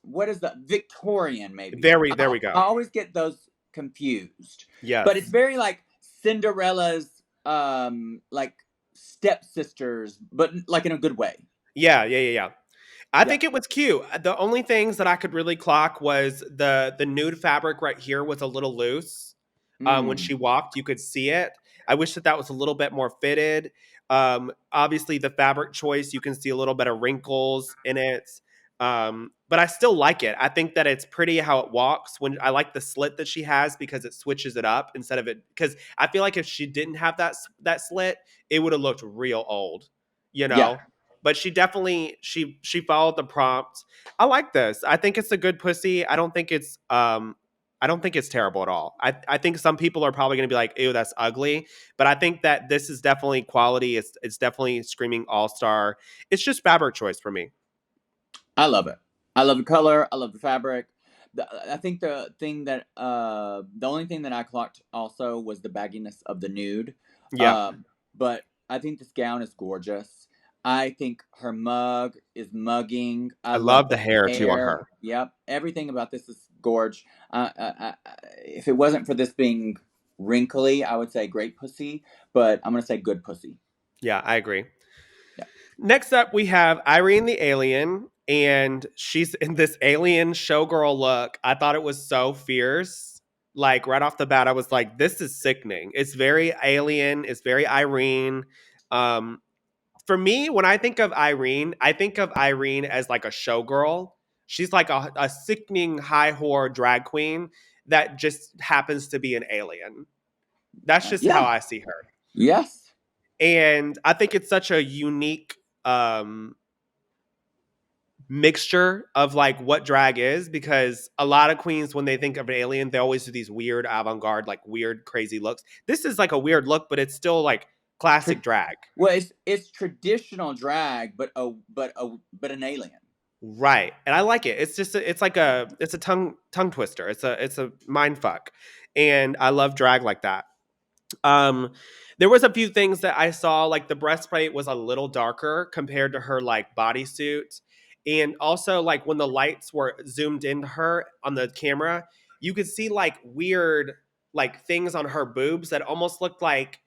[SPEAKER 1] what is the Victorian maybe?
[SPEAKER 2] There we
[SPEAKER 1] I
[SPEAKER 2] go.
[SPEAKER 1] always get those confused. But it's
[SPEAKER 2] Yes.
[SPEAKER 1] very like Cinderella's like stepsisters, but like in a good way.
[SPEAKER 2] Yeah. I
[SPEAKER 1] Yeah.
[SPEAKER 2] think it was cute. The only things that I could really clock was the nude fabric right here was a little loose. When
[SPEAKER 1] Mm.
[SPEAKER 2] she walked, you could see it. I wish that that was a little bit more fitted. Obviously, the fabric choice, you can see a little bit of wrinkles in it. But I still like it. I think that it's pretty how it walks. When I like the slit that she has because it switches it up instead of it. Because I feel like if she didn't have that slit, it would have looked real old. You
[SPEAKER 1] Yeah.
[SPEAKER 2] know, but she definitely she followed the prompt. I like this. I think it's a good pussy. I don't think it's terrible at all. I think some people are probably going to be like, ew, that's ugly. But I think that this is definitely quality. It's definitely screaming all star. It's just fabric choice for me.
[SPEAKER 1] I love it. I love the color. I love the fabric. I think the only thing that I clocked also was the bagginess of the nude.
[SPEAKER 2] Yeah,
[SPEAKER 1] Um, but I think this gown is gorgeous. I think her mug is mugging. I
[SPEAKER 2] I
[SPEAKER 1] love
[SPEAKER 2] love the
[SPEAKER 1] the
[SPEAKER 2] hair too on
[SPEAKER 1] hair.
[SPEAKER 2] her.
[SPEAKER 1] Yep, everything about this is gorge. If it wasn't for this being wrinkly, I would say great pussy. But I'm gonna say good pussy.
[SPEAKER 2] Yeah, I agree.
[SPEAKER 1] Yeah.
[SPEAKER 2] Next up, we have Irene the alien, and she's in this alien showgirl look. I thought it was so fierce. Like right off the bat, I was like, "This is sickening." It's very alien. It's very Irene. Um, for me, when I think of Irene as like a showgirl. She's like a sickening high whore drag queen that just happens to be an alien. That's just how
[SPEAKER 1] Yeah.
[SPEAKER 2] I see her.
[SPEAKER 1] Yes.
[SPEAKER 2] And I think it's such a unique um mixture of like what drag is, because a lot of queens when they think of an alien they always do these weird avant-garde like weird crazy looks. This is like a weird look but it's still like classic drag.
[SPEAKER 1] Well, it's traditional drag, but an alien.
[SPEAKER 2] Right, and I like it. It's just it's like it's a tongue twister. It's a mind fuck, and I love drag like that. Um, there was a few things that I saw, like the breastplate was a little darker compared to her like bodysuit, and also like when the lights were zoomed into her on the camera, you could see like weird like things on her boobs that almost looked like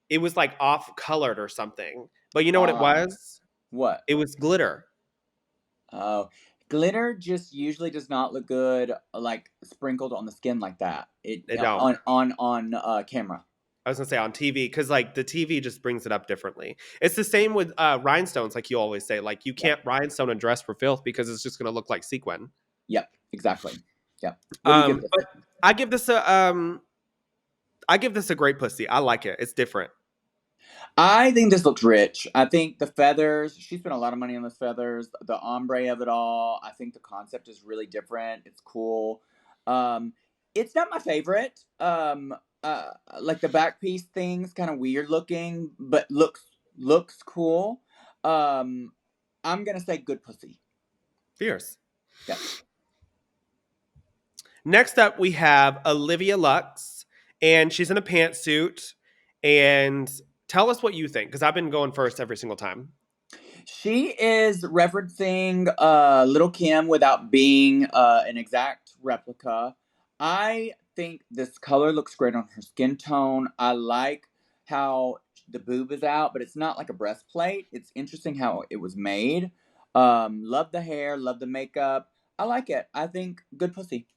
[SPEAKER 2] it was like off colored or something. But you know what it
[SPEAKER 1] Uh,
[SPEAKER 2] was?
[SPEAKER 1] what?
[SPEAKER 2] It was glitter.
[SPEAKER 1] Oh, glitter just usually does not look good, like sprinkled on the skin like that. It
[SPEAKER 2] It don't.
[SPEAKER 1] on camera.
[SPEAKER 2] I was gonna say on TV because like the TV just brings it up differently. It's the same with rhinestones, like you always say. Like you
[SPEAKER 1] Yep.
[SPEAKER 2] can't rhinestone a dress for filth because it's just gonna look like sequin.
[SPEAKER 1] Yep. Exactly. Yep. What do you give this?
[SPEAKER 2] But I give this a I give this a great pussy. I like it. It's different.
[SPEAKER 1] I think this looks rich. I think the feathers, she spent a lot of money on those feathers. The ombre of it all. I think the concept is really different. It's cool. Um, it's not my favorite. Like the back piece thing's kind of weird looking, but looks cool. Um, I'm gonna say good pussy.
[SPEAKER 2] Fierce.
[SPEAKER 1] Yep.
[SPEAKER 2] Next up, we have Olivia Lux, and she's in a pantsuit. And tell us what you think, because I've been going first every single time.
[SPEAKER 1] She is referencing Little Kim without being an exact replica. I think this color looks great on her skin tone. I like how the boob is out, but it's not like a breastplate. It's interesting how it was made. Love the hair, love the makeup. I like it. I think good pussy.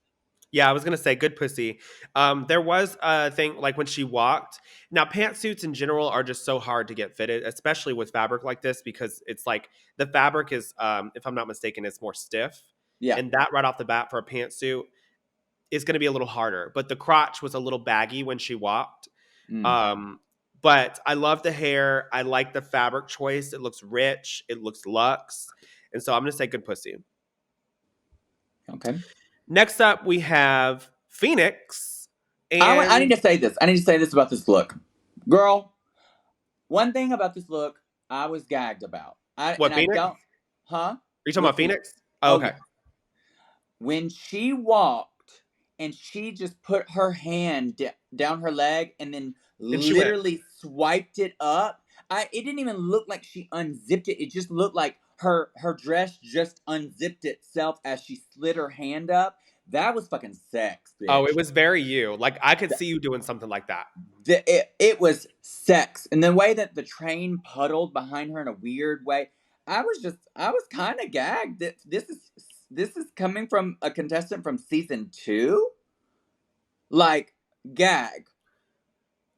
[SPEAKER 2] Yeah, I was gonna say good pussy. There was a thing like when she walked. Now, pantsuits in general are just so hard to get fitted, especially with fabric like this, because it's like the fabric is, if I'm not mistaken, it's more stiff,
[SPEAKER 1] Yeah.
[SPEAKER 2] and that right off the bat for a pantsuit is going to be a little harder. But the crotch was a little baggy when she walked.
[SPEAKER 1] Mm.
[SPEAKER 2] Um, But I love the hair. I like the fabric choice. It looks rich. It looks luxe. And so I'm going to say good pussy.
[SPEAKER 1] Okay.
[SPEAKER 2] Next up, we have Phoenix.
[SPEAKER 1] I need
[SPEAKER 2] And
[SPEAKER 1] to say this. I need to say this about this look, girl. One thing about this look, I was gagged about.
[SPEAKER 2] what,
[SPEAKER 1] I
[SPEAKER 2] Phoenix?
[SPEAKER 1] don't,
[SPEAKER 2] Are
[SPEAKER 1] huh?
[SPEAKER 2] you talking
[SPEAKER 1] With
[SPEAKER 2] about
[SPEAKER 1] Phoenix.
[SPEAKER 2] Phoenix? Oh,
[SPEAKER 1] Oh
[SPEAKER 2] okay.
[SPEAKER 1] yeah. When she walked and she just put her hand down her leg and then
[SPEAKER 2] And she went,
[SPEAKER 1] literally swiped it up. It didn't even look like she unzipped it. It just looked like her dress just unzipped itself as she slid her hand up. That was fucking sex,
[SPEAKER 2] oh, it
[SPEAKER 1] bitch.
[SPEAKER 2] was very you. Like, I could see you doing something like that.
[SPEAKER 1] It was sex, and the way that the train puddled behind her in a weird way, I was kind of gagged. This is coming from a contestant from season 2, like, gag.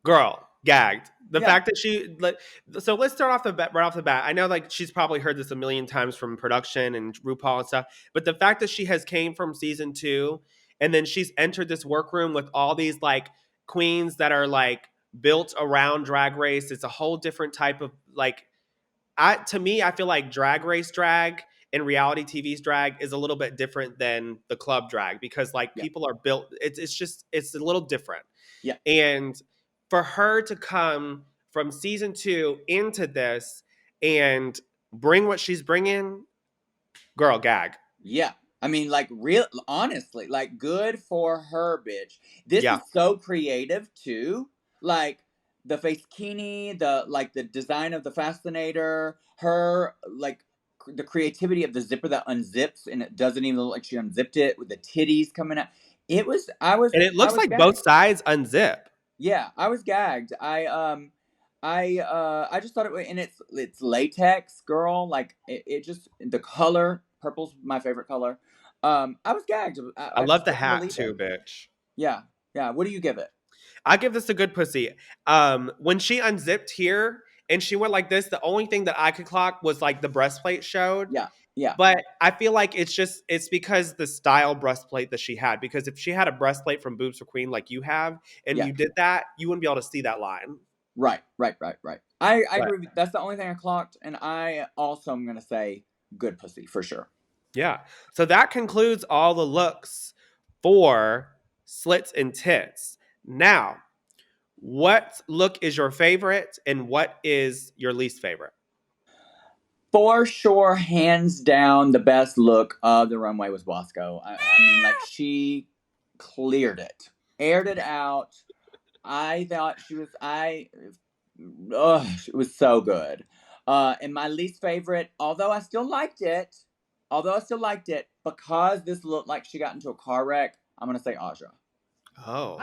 [SPEAKER 2] Girl, gagged. The
[SPEAKER 1] Yeah,
[SPEAKER 2] fact that she like, so let's start off the bat right off the bat. I know like she's probably heard this a million times from production and RuPaul and stuff, but the fact that she has came from season 2 and then she's entered this workroom with all these like queens that are like built around drag race. It's a whole different type of like I to me, I feel like drag race drag and reality TV's drag is a little bit different than the club drag because like
[SPEAKER 1] yeah,
[SPEAKER 2] people are built it's just it's a little different.
[SPEAKER 1] yeah,
[SPEAKER 2] And for her to come from season 2 into this and bring what she's bringing, girl, gag.
[SPEAKER 1] yeah. I mean, like, real honestly, like, good for her, bitch. This
[SPEAKER 2] Yeah.
[SPEAKER 1] is so creative too. Like, the face kini, the design of the fascinator, her like the creativity of the zipper that unzips and it doesn't even look like she unzipped it with the titties coming out. It was
[SPEAKER 2] And it
[SPEAKER 1] I
[SPEAKER 2] looks
[SPEAKER 1] was
[SPEAKER 2] like
[SPEAKER 1] gagged.
[SPEAKER 2] both sides unzip.
[SPEAKER 1] Yeah, I was gagged. I just thought it was, and it's latex, girl. Like, it just, the color purple's my favorite color. I was gagged.
[SPEAKER 2] I
[SPEAKER 1] I
[SPEAKER 2] love
[SPEAKER 1] just
[SPEAKER 2] the
[SPEAKER 1] couldn't
[SPEAKER 2] hat
[SPEAKER 1] believe
[SPEAKER 2] too,
[SPEAKER 1] it.
[SPEAKER 2] bitch.
[SPEAKER 1] Yeah, yeah. What do you give it?
[SPEAKER 2] I give this a good pussy. When she unzipped here and she went like this, the only thing that I could clock was like the breastplate showed.
[SPEAKER 1] Yeah, yeah,
[SPEAKER 2] But I feel like it's because the style breastplate that she had. Because if she had a breastplate from Boobs for Queen like you have, and
[SPEAKER 1] yeah.
[SPEAKER 2] you did that, you wouldn't be able to see that line.
[SPEAKER 1] Right, right, right, right. I
[SPEAKER 2] But
[SPEAKER 1] agree with you. That's the only thing I clocked, and I also am gonna say good pussy for sure.
[SPEAKER 2] yeah. So that concludes all the looks for slits and tits. Now, what look is your favorite and what is your least favorite?
[SPEAKER 1] For sure, hands down, the best look of the runway was Wasco. I mean, like, she cleared it, aired it out. I thought she was. It was so good. And my least favorite, although I still liked it, because this looked like she got into a car wreck, I'm gonna say Aja.
[SPEAKER 2] Oh,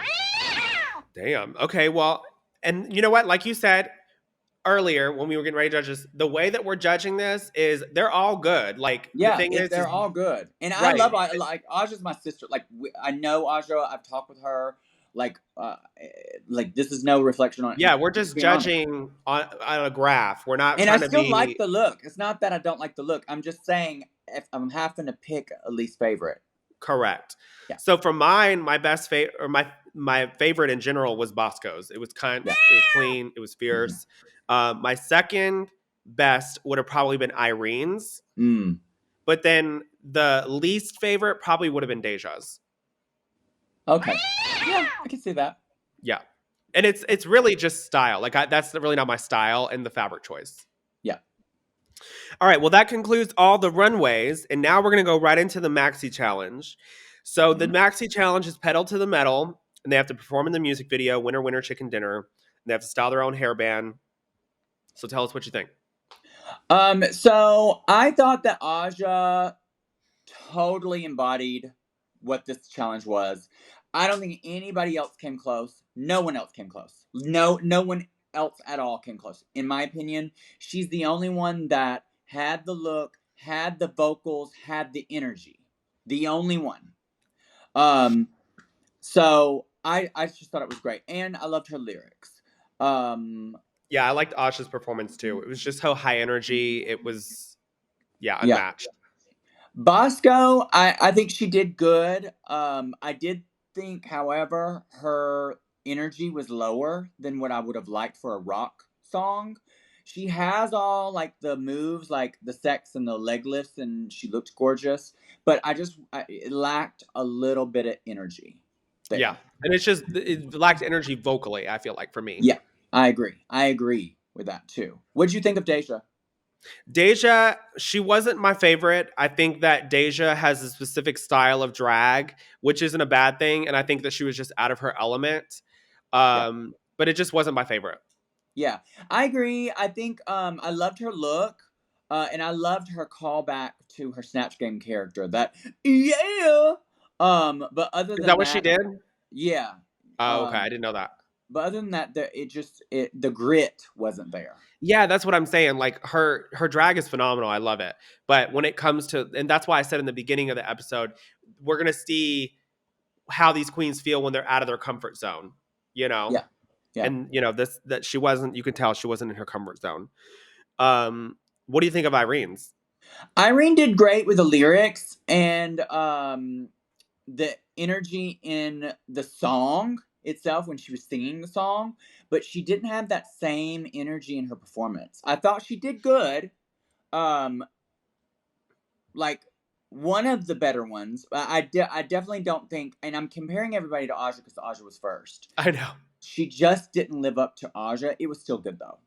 [SPEAKER 2] damn. Okay, well, and you know what? Like you said earlier when we were getting ready to judge this, the way that we're judging this is they're all good. Like the
[SPEAKER 1] Yeah,
[SPEAKER 2] thing
[SPEAKER 1] they're
[SPEAKER 2] is
[SPEAKER 1] all good, and I
[SPEAKER 2] right.
[SPEAKER 1] love like Aja's my sister. Like, I know Aja. I've talked with her. Like, like, this is no reflection on.
[SPEAKER 2] Yeah, we're
[SPEAKER 1] I'm just
[SPEAKER 2] just
[SPEAKER 1] being honest.
[SPEAKER 2] judging on a graph. We're not
[SPEAKER 1] And I
[SPEAKER 2] trying to
[SPEAKER 1] still like
[SPEAKER 2] be
[SPEAKER 1] the look. It's not that I don't like the look. I'm just saying, if I'm having to pick a least favorite.
[SPEAKER 2] correct.
[SPEAKER 1] Yeah,
[SPEAKER 2] So for mine, my best favorite or my favorite in general was Bosco's.
[SPEAKER 1] yeah.
[SPEAKER 2] It was clean, it was
[SPEAKER 1] Mhm.
[SPEAKER 2] fierce. My second best would have probably been Irene's,
[SPEAKER 1] Mm.
[SPEAKER 2] but then the least favorite probably would have been Deja's.
[SPEAKER 1] Okay. Yeah, I can see that.
[SPEAKER 2] Yeah, and it's really just style. Like that's really not my style and the fabric choice.
[SPEAKER 1] Yeah.
[SPEAKER 2] All right, well, that concludes all the runways, and now we're going to go right into the Maxi Challenge. So, the
[SPEAKER 1] Mhm.
[SPEAKER 2] Maxi Challenge is pedal to the metal, and they have to perform in the music video, Winner, Winner, Chicken Dinner, and they have to style their own hairband. So, tell us what you think.
[SPEAKER 1] So I thought that Aja totally embodied what this challenge was. I don't think anybody else came close. No one else came close. No one else at all came close. In my opinion, she's the only one that had the look, had the vocals, had the energy. The only one. Um, so I just thought it was great, and I loved her lyrics. Um,
[SPEAKER 2] Yeah, I liked Asha's performance too. It was just so high energy. It was, yeah,
[SPEAKER 1] yeah,
[SPEAKER 2] unmatched.
[SPEAKER 1] Bosco, I think she did good. I did think, however, her energy was lower than what I would have liked for a rock song. She has all like the moves, like the sex and the leg lifts, and she looked gorgeous. But it lacked a little bit of energy
[SPEAKER 2] Yeah.
[SPEAKER 1] there.
[SPEAKER 2] And it's just, it lacked energy vocally, I feel like, for me.
[SPEAKER 1] Yeah, I agree. I agree with that too. What'd you think of Deja?
[SPEAKER 2] Deja, she wasn't my favorite. I think that Deja has a specific style of drag, which isn't a bad thing. And I think that she was just out of her element.
[SPEAKER 1] Yeah.
[SPEAKER 2] But it just wasn't my favorite.
[SPEAKER 1] Yeah, I agree. I think I loved her look, and I loved her callback to her Snatch Game character. That yeah. But other
[SPEAKER 2] Is
[SPEAKER 1] than
[SPEAKER 2] that what she
[SPEAKER 1] that,
[SPEAKER 2] did?
[SPEAKER 1] yeah.
[SPEAKER 2] Oh, okay. I
[SPEAKER 1] Um,
[SPEAKER 2] didn't know that.
[SPEAKER 1] but other than that, the grit wasn't there.
[SPEAKER 2] Yeah, that's what I'm saying. Like her drag is phenomenal. I love it. But when it comes to, and that's why I said in the beginning of the episode, we're gonna see how these queens feel when they're out of their comfort zone, you know?
[SPEAKER 1] Yeah, yeah.
[SPEAKER 2] And this that she wasn't, you could tell she wasn't in her comfort zone. Um, what do you think of Irene's?
[SPEAKER 1] Irene did great with the lyrics and the energy in the song itself when she was singing the song, but she didn't have that same energy in her performance. I thought she did good. Um, like one of the better ones. I definitely don't think, and I'm comparing everybody to Aja because Aja was first.
[SPEAKER 2] I know.
[SPEAKER 1] She just didn't live up to Aja. It was still good though.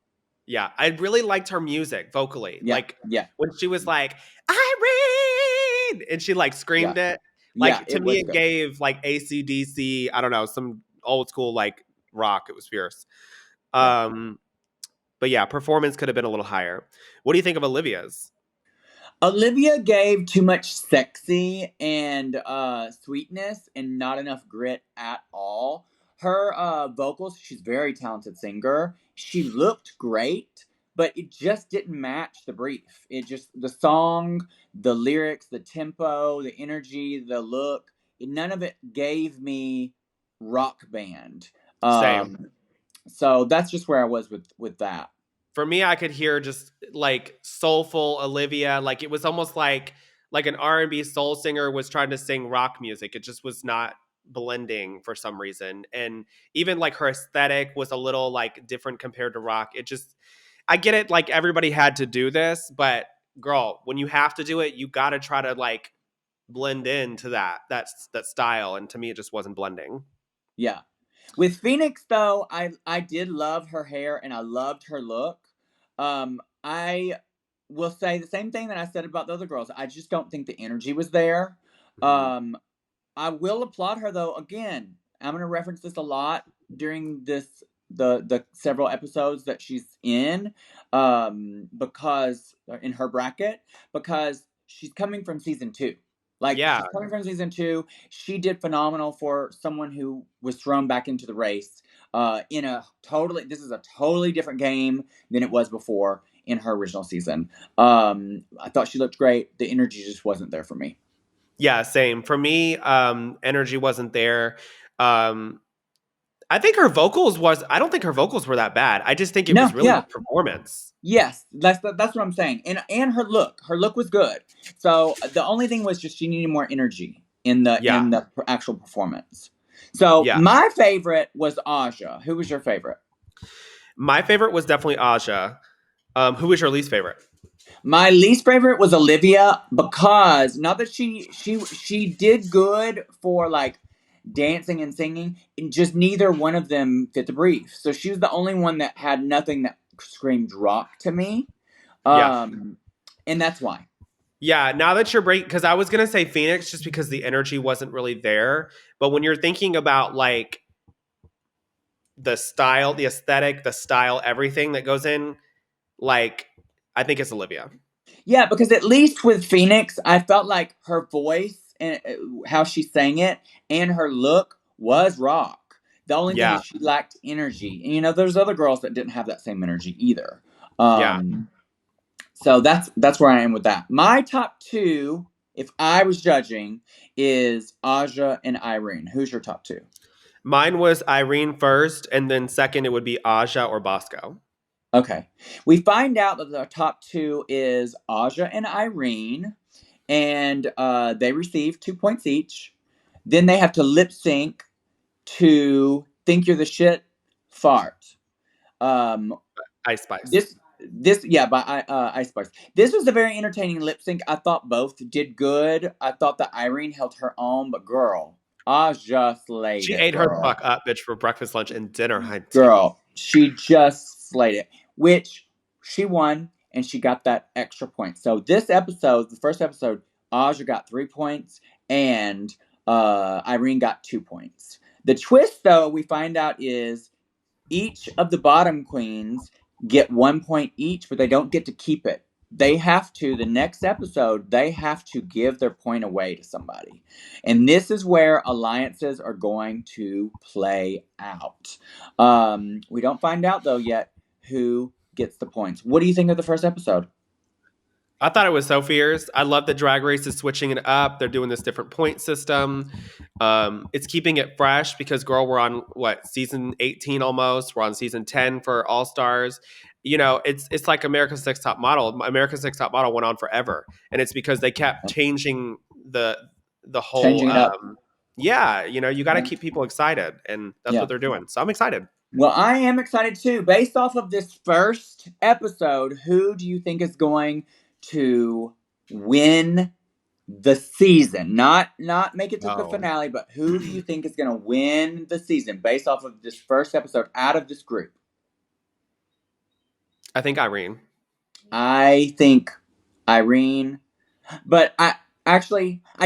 [SPEAKER 2] Yeah, I really liked her music vocally.
[SPEAKER 1] Yeah,
[SPEAKER 2] Like
[SPEAKER 1] yeah,
[SPEAKER 2] when she was like, Irene, and she like
[SPEAKER 1] yeah,
[SPEAKER 2] screamed it.
[SPEAKER 1] yeah.
[SPEAKER 2] Like to
[SPEAKER 1] It
[SPEAKER 2] me,
[SPEAKER 1] was
[SPEAKER 2] it
[SPEAKER 1] good.
[SPEAKER 2] gave like ACDC, I don't know, some old school like rock. It was fierce.
[SPEAKER 1] Yeah.
[SPEAKER 2] Um, but yeah, performance could have been a little higher. What do you think of Olivia's?
[SPEAKER 1] Olivia gave too much sexy and sweetness and not enough grit at all. Her vocals, she's a very talented singer. She looked great, but it just didn't match the brief. It just the song, the lyrics, the tempo, the energy, the look, none of it gave me rock band.
[SPEAKER 2] Same.
[SPEAKER 1] So that's just where I was with that.
[SPEAKER 2] For me, I could hear just like soulful Olivia. Like it was almost like an R&B soul singer was trying to sing rock music. It just was not blending for some reason. And even like her aesthetic was a little like different compared to rock. It just, I get it. Like everybody had to do this, but girl, when you have to do it, you got to try to like blend into that style. And to me, it just wasn't blending.
[SPEAKER 1] Yeah. With Phoenix though, I did love her hair and I loved her look. I will say the same thing that I said about the other girls. I just don't think the energy was there.
[SPEAKER 2] Mhm.
[SPEAKER 1] I will applaud her though. Again, I'm gonna reference this a lot during the several episodes that she's in, because in her bracket, because she's coming from season two. Like
[SPEAKER 2] Yeah.
[SPEAKER 1] she's coming from season two. She did phenomenal for someone who was thrown back into the race. In a totally, this is a totally different game than it was before in her original season. I thought she looked great. The energy just wasn't there for me.
[SPEAKER 2] Yeah, same. For me, energy wasn't there. Um, I think her vocals was I don't think her vocals were that bad. I just think it
[SPEAKER 1] No,
[SPEAKER 2] was really the
[SPEAKER 1] yeah,
[SPEAKER 2] performance.
[SPEAKER 1] yes, that's what I'm saying. And her look was good. So the only thing was just she needed more energy
[SPEAKER 2] Yeah.
[SPEAKER 1] in the actual performance. So
[SPEAKER 2] Yeah.
[SPEAKER 1] my favorite was Aja. Who was your favorite?
[SPEAKER 2] My favorite was definitely Aja. Who was your least favorite?
[SPEAKER 1] My least favorite was Olivia because not that she did good for like dancing and singing, and just neither one of them fit the brief. So she was the only one that had nothing that screamed rock to me.
[SPEAKER 2] Yeah.
[SPEAKER 1] Um, and that's why.
[SPEAKER 2] Yeah, now that you're breaking, because I was gonna say Phoenix just because the energy wasn't really there. But when you're thinking about like the style, the aesthetic, the style, everything that goes in, like I think it's Olivia.
[SPEAKER 1] Yeah, because at least with Phoenix, I felt like her voice and how she sang it and her look was rock. The only thing
[SPEAKER 2] Yeah.
[SPEAKER 1] is she lacked energy. And there's other girls that didn't have that same energy either.
[SPEAKER 2] Yeah.
[SPEAKER 1] So that's where I am with that. My top two, if I was judging, is Aja and Irene. Who's your top two?
[SPEAKER 2] Mine was Irene first, and then second it would be Aja or Bosco.
[SPEAKER 1] Okay. We find out that the top two is Aja and Irene, and they receive 2 points each. Then they have to lip sync to think you're the shit, fart. Um,
[SPEAKER 2] Ice Spice.
[SPEAKER 1] this yeah, by Ice Spice. This was a very entertaining lip sync. I thought both did good. I thought that Irene held her own, but girl, Aja slayed
[SPEAKER 2] She
[SPEAKER 1] it,
[SPEAKER 2] ate her the
[SPEAKER 1] girl.
[SPEAKER 2] fuck up, bitch, for breakfast, lunch, and dinner. I tell you.
[SPEAKER 1] Girl, she just slayed it, which she won and she got that extra point. So this episode, the first episode, Aja got 3 points and Irene got 2 points. The twist, though, we find out is each of the bottom queens get 1 point each, but they don't get to keep it. They have to, the next episode, they have to give their point away to somebody. And this is where alliances are going to play out. We don't find out, though, yet who gets the points. What do you think of the first episode?
[SPEAKER 2] I thought it was so fierce. I love that Drag Race is switching it up. They're doing this different point system. It's keeping it fresh because, girl, we're on what, season 18 almost. We're on season 10 for All Stars. You know, it's like America's Next Top Model. America's Next Top Model went on forever, and it's because they kept changing the whole.
[SPEAKER 1] Changing it up.
[SPEAKER 2] Yeah, you know, you got to
[SPEAKER 1] Yeah.
[SPEAKER 2] keep people excited, and that's
[SPEAKER 1] Yeah.
[SPEAKER 2] what they're doing. So I'm excited.
[SPEAKER 1] Well, I am excited too. Based off of this first episode, who do you think is going to win the season? Not make it to the
[SPEAKER 2] Oh,
[SPEAKER 1] finale, but who do you think is going to win the season based off of this first episode out of this group?
[SPEAKER 2] I think Irene.
[SPEAKER 1] I think Irene, but I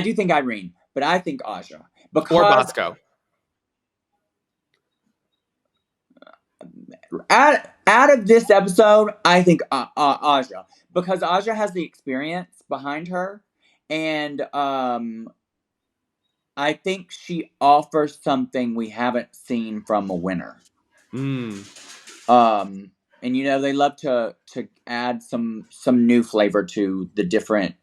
[SPEAKER 1] do think Irene, but I think Aja
[SPEAKER 2] Or
[SPEAKER 1] because
[SPEAKER 2] Bosco.
[SPEAKER 1] out of this episode, I think Aja, because Aja has the experience behind her, and I think she offers something we haven't seen from a winner. And you know they love to add some new flavor to the different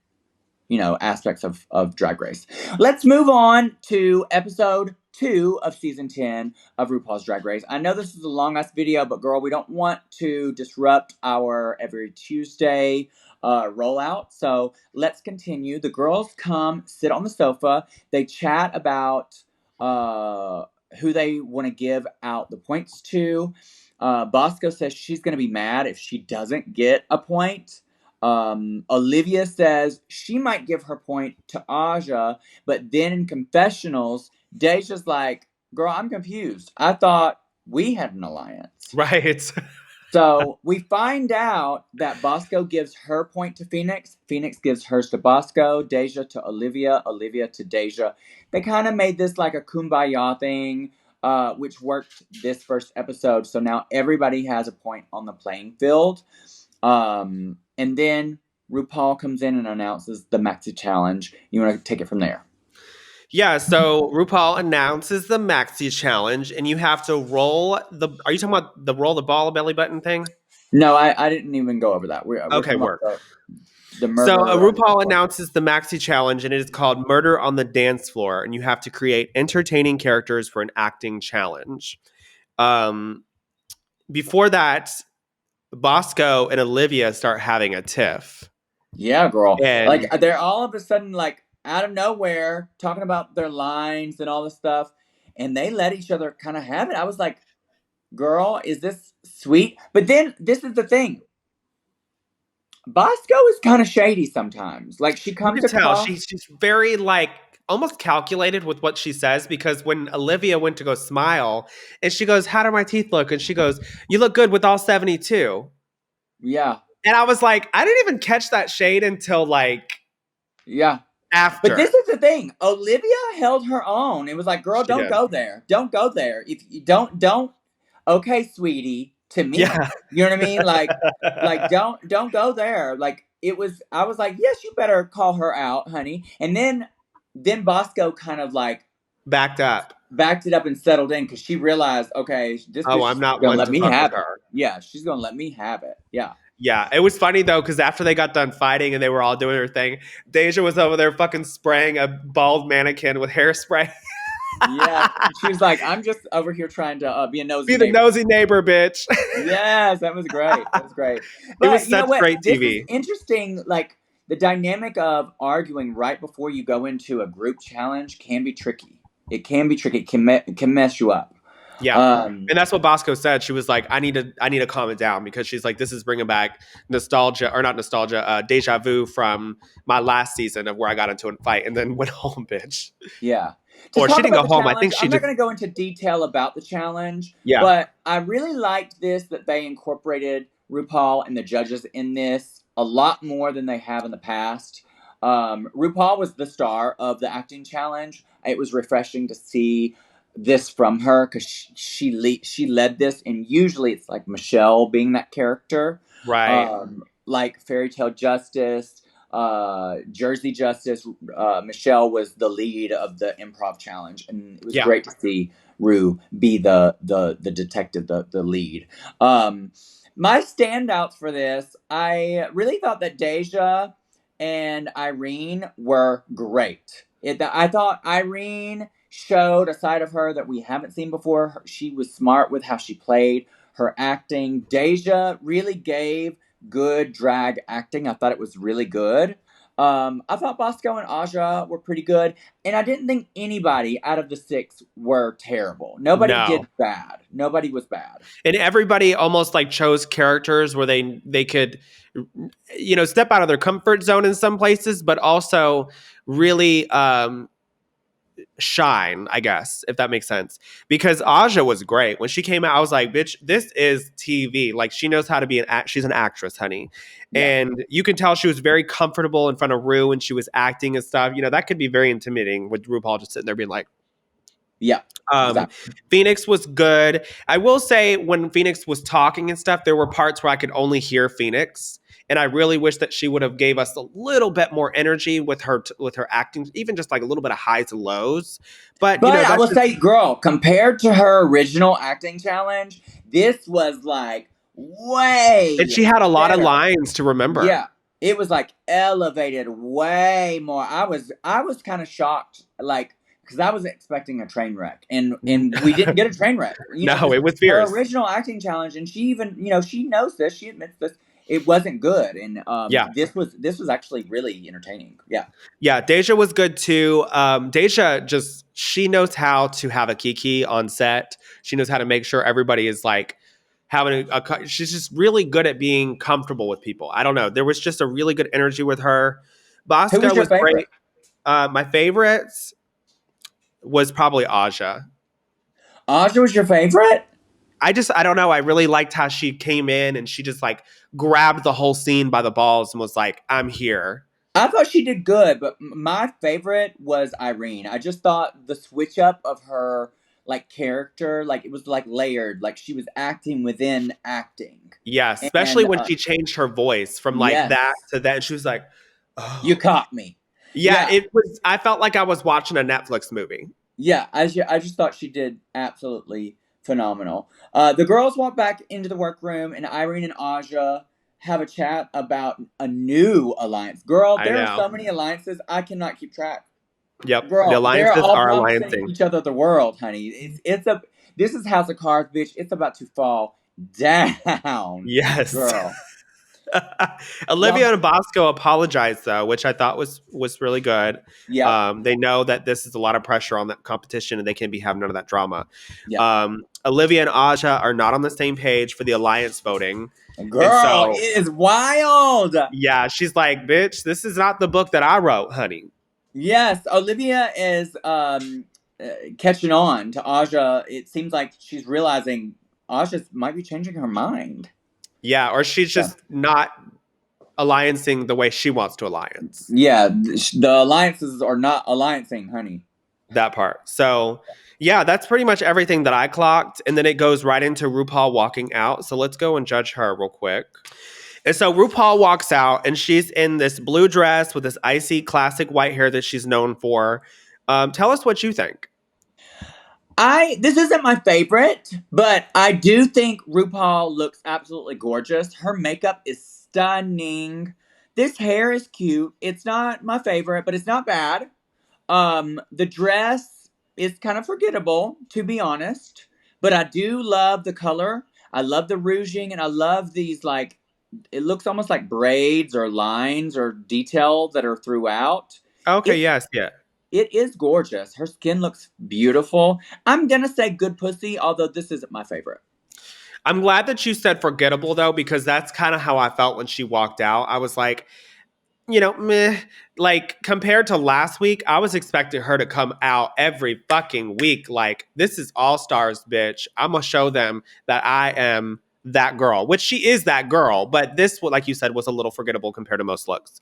[SPEAKER 1] aspects of Drag Race. Let's move on to episode 2 of season 10 of RuPaul's Drag Race. I know this is a long ass video, but girl, we don't want to disrupt our every Tuesday rollout. So let's continue. The girls come sit on the sofa. They chat about who they want to give out the points to. Bosco says she's going to be mad if she doesn't get a point. Olivia says she might give her point to Aja, but then in confessionals, Deja's like, girl, I'm confused. I thought we had an alliance.
[SPEAKER 2] Right.
[SPEAKER 1] So we find out that Bosco gives her point to Phoenix. Phoenix gives hers to Bosco, Deja to Olivia, Olivia to Deja. They kind of made this like a kumbaya thing, which worked this first episode. So now everybody has a point on the playing field. And then RuPaul comes in and announces the Maxi challenge. You want to take it from there?
[SPEAKER 2] Yeah, so RuPaul announces the Maxi challenge, and you have to roll the. Are you talking about the roll the ball belly button thing?
[SPEAKER 1] No, I didn't even go over that. We're
[SPEAKER 2] Okay,
[SPEAKER 1] talking
[SPEAKER 2] work.
[SPEAKER 1] about the
[SPEAKER 2] So
[SPEAKER 1] murder.
[SPEAKER 2] RuPaul announces the Maxi challenge, and it is called Murder on the Dance Floor, and you have to create entertaining characters for an acting challenge. Before that, Bosco and Olivia start having a tiff.
[SPEAKER 1] Yeah, girl.
[SPEAKER 2] And
[SPEAKER 1] Like they're all of a sudden like out of nowhere talking about their lines and all this stuff, and they let each other kind of have it. I was like, girl, is this sweet? But then this is the thing. Bosco is kind of shady sometimes. Like she
[SPEAKER 2] you
[SPEAKER 1] comes
[SPEAKER 2] can tell
[SPEAKER 1] across.
[SPEAKER 2] she's very like almost calculated with what she says, because when Olivia went to go smile and she goes, "How do my teeth look?" and she goes, "You look good with all 72."
[SPEAKER 1] Yeah.
[SPEAKER 2] And I was like, I didn't even catch that shade until like
[SPEAKER 1] Yeah.
[SPEAKER 2] after.
[SPEAKER 1] But this is the thing. Olivia held her own. It was like, girl,
[SPEAKER 2] She
[SPEAKER 1] don't
[SPEAKER 2] did.
[SPEAKER 1] go there. Don't go there. If you don't. Okay, sweetie. To me,
[SPEAKER 2] Yeah.
[SPEAKER 1] you know what I mean. Like don't go there. Like it was. I was like, yes, you better call her out, honey. And then Bosco kind of like
[SPEAKER 2] Backed up.
[SPEAKER 1] backed it up and settled in because she realized, okay, this
[SPEAKER 2] Oh,
[SPEAKER 1] bitch
[SPEAKER 2] I'm
[SPEAKER 1] is
[SPEAKER 2] not
[SPEAKER 1] gonna
[SPEAKER 2] one
[SPEAKER 1] let
[SPEAKER 2] to
[SPEAKER 1] me
[SPEAKER 2] fuck with
[SPEAKER 1] have it.
[SPEAKER 2] her.
[SPEAKER 1] Yeah, she's gonna let me have it. Yeah.
[SPEAKER 2] Yeah, it was funny though, because after they got done fighting and they were all doing their thing, Deja was over there fucking spraying a bald mannequin with hairspray.
[SPEAKER 1] Yeah, she was like, I'm just over here trying to be a nosy
[SPEAKER 2] Be the
[SPEAKER 1] neighbor.
[SPEAKER 2] nosy neighbor, bitch.
[SPEAKER 1] Yes, that was great. That was great.
[SPEAKER 2] It
[SPEAKER 1] But
[SPEAKER 2] was
[SPEAKER 1] you know
[SPEAKER 2] such
[SPEAKER 1] what?
[SPEAKER 2] great
[SPEAKER 1] This is
[SPEAKER 2] TV.
[SPEAKER 1] interesting. Like the dynamic of arguing right before you go into a group challenge can be tricky. It can be tricky. It can mess you up.
[SPEAKER 2] Yeah. And that's what Bosco said. She was like, I need to calm it down because she's like, this is bringing back nostalgia or not nostalgia, deja vu from my last season of where I got into a fight and then went home, bitch.
[SPEAKER 1] Yeah. To
[SPEAKER 2] Or she
[SPEAKER 1] talk
[SPEAKER 2] didn't
[SPEAKER 1] about
[SPEAKER 2] go
[SPEAKER 1] the
[SPEAKER 2] home. I think
[SPEAKER 1] challenge,
[SPEAKER 2] she
[SPEAKER 1] I'm not
[SPEAKER 2] just,
[SPEAKER 1] going to go into detail about the challenge,
[SPEAKER 2] yeah,
[SPEAKER 1] but I really liked this that they incorporated RuPaul and the judges in this a lot more than they have in the past. RuPaul was the star of the acting challenge. It was refreshing to see this from her because she led this, and usually it's like Michelle being that character,
[SPEAKER 2] right.
[SPEAKER 1] like Fairy Tale Justice, Jersey Justice. Michelle was the lead of the improv challenge, and it was
[SPEAKER 2] Yeah.
[SPEAKER 1] great to see Rue be the detective, the lead. Um, my standouts for this, I really thought that Deja and Irene were great. I thought Irene showed a side of her that we haven't seen before. She was smart with how she played her acting. Deja really gave good drag acting. I thought it was really good. I thought Bosco and Aja were pretty good, and I didn't think anybody out of the six were terrible. Nobody
[SPEAKER 2] No.
[SPEAKER 1] did bad. Nobody was bad.
[SPEAKER 2] And everybody almost like chose characters where they could step out of their comfort zone in some places, but also really shine, I guess, if that makes sense. Because Aja was great. When she came out, I was like, bitch, this is TV. Like, she knows how to be she's an actress, honey.
[SPEAKER 1] Yeah,
[SPEAKER 2] And you can tell she was very comfortable in front of Rue and she was acting and stuff. That could be very intimidating with RuPaul just sitting there being like,
[SPEAKER 1] yeah,
[SPEAKER 2] um,
[SPEAKER 1] exactly.
[SPEAKER 2] Phoenix was good. I will say when Phoenix was talking and stuff, there were parts where I could only hear Phoenix, and I really wish that she would have gave us a little bit more energy with her acting, even just like a little bit of highs and lows. But
[SPEAKER 1] But I
[SPEAKER 2] that's
[SPEAKER 1] will
[SPEAKER 2] just
[SPEAKER 1] say, girl, compared to her original acting challenge, this was like
[SPEAKER 2] and
[SPEAKER 1] way
[SPEAKER 2] she had a lot of
[SPEAKER 1] better.
[SPEAKER 2] lines to remember.
[SPEAKER 1] Yeah, it was like elevated way more. I was kind of shocked, like because I was expecting a train wreck, and we didn't get a train wreck.
[SPEAKER 2] No,
[SPEAKER 1] Because
[SPEAKER 2] it was
[SPEAKER 1] her
[SPEAKER 2] fierce.
[SPEAKER 1] original acting challenge, and she even she knows this. She admits this. It wasn't good, and
[SPEAKER 2] Yeah.
[SPEAKER 1] this was actually really entertaining. Yeah.
[SPEAKER 2] Yeah, Deja was good too. Deja just she knows how to have a kiki on set. She knows how to make sure everybody is like having she's just really good at being comfortable with people. I don't know. There was just a really good energy with her.
[SPEAKER 1] Who
[SPEAKER 2] Bosco
[SPEAKER 1] was your
[SPEAKER 2] was
[SPEAKER 1] favorite?
[SPEAKER 2] great. My favorites was probably Aja.
[SPEAKER 1] Aja was your favorite?
[SPEAKER 2] I don't know. I really liked how she came in and she just like grabbed the whole scene by the balls and was like, I'm here.
[SPEAKER 1] I thought she did good, but my favorite was Irene. I just thought the switch up of her like character, like it was like layered, like she was acting within acting.
[SPEAKER 2] Yeah, especially
[SPEAKER 1] And
[SPEAKER 2] when she changed her voice from like
[SPEAKER 1] yes,
[SPEAKER 2] that to that. And she was like,
[SPEAKER 1] you
[SPEAKER 2] oh.
[SPEAKER 1] caught me.
[SPEAKER 2] Yeah,
[SPEAKER 1] Yeah,
[SPEAKER 2] it was. I felt like I was watching a Netflix movie.
[SPEAKER 1] yeah. I just thought she did absolutely phenomenal. The girls walk back into the workroom, and Irene and Aja have a chat about a new alliance. Girl,
[SPEAKER 2] I
[SPEAKER 1] there are
[SPEAKER 2] know.
[SPEAKER 1] so many alliances I cannot keep track.
[SPEAKER 2] Yep. The
[SPEAKER 1] Girl, they're
[SPEAKER 2] alliances
[SPEAKER 1] all
[SPEAKER 2] are
[SPEAKER 1] promising
[SPEAKER 2] alliancing.
[SPEAKER 1] each other the world, honey. This is House of Cards, bitch. It's about to fall down,
[SPEAKER 2] Yes.
[SPEAKER 1] girl.
[SPEAKER 2] Olivia
[SPEAKER 1] Y'all,
[SPEAKER 2] and Bosco apologized though, which I thought was really good.
[SPEAKER 1] yep,
[SPEAKER 2] They know that this is a lot of pressure on that competition, and they can't be having none of that drama.
[SPEAKER 1] yep.
[SPEAKER 2] Olivia and Aja are not on the same page for the alliance voting, and
[SPEAKER 1] Girl,
[SPEAKER 2] so
[SPEAKER 1] it is wild.
[SPEAKER 2] yeah, she's like, "Bitch, this is not the book that I wrote, honey."
[SPEAKER 1] Yes, Olivia is catching on to Aja. It seems like she's realizing Aja might be changing her mind.
[SPEAKER 2] Yeah, or she's
[SPEAKER 1] Yeah,
[SPEAKER 2] just not alliancing the way she wants to alliance.
[SPEAKER 1] yeah. The alliances are not alliancing, honey.
[SPEAKER 2] That part. So, yeah, that's pretty much everything that I clocked. And then it goes right into RuPaul walking out. So let's go and judge her real quick. And so RuPaul walks out and she's in this blue dress with this icy classic white hair that she's known for. Tell us what you think.
[SPEAKER 1] This isn't my favorite, but I do think RuPaul looks absolutely gorgeous. Her makeup is stunning. This hair is cute. It's not my favorite, but it's not bad. The dress is kind of forgettable, to be honest, but I do love the color. I love the rouging, and I love these like it looks almost like braids or lines or details that are throughout.
[SPEAKER 2] Okay,
[SPEAKER 1] It's
[SPEAKER 2] yes, yeah.
[SPEAKER 1] It is gorgeous. Her skin looks beautiful. I'm gonna say good pussy, although this isn't my favorite.
[SPEAKER 2] I'm glad that you said forgettable though, because that's kind of how I felt when she walked out. I was like, meh. Like compared to last week, I was expecting her to come out every fucking week. Like, this is All Stars, bitch. I'm gonna show them that I am that girl, which she is that girl. But this, like you said, was a little forgettable compared to most looks.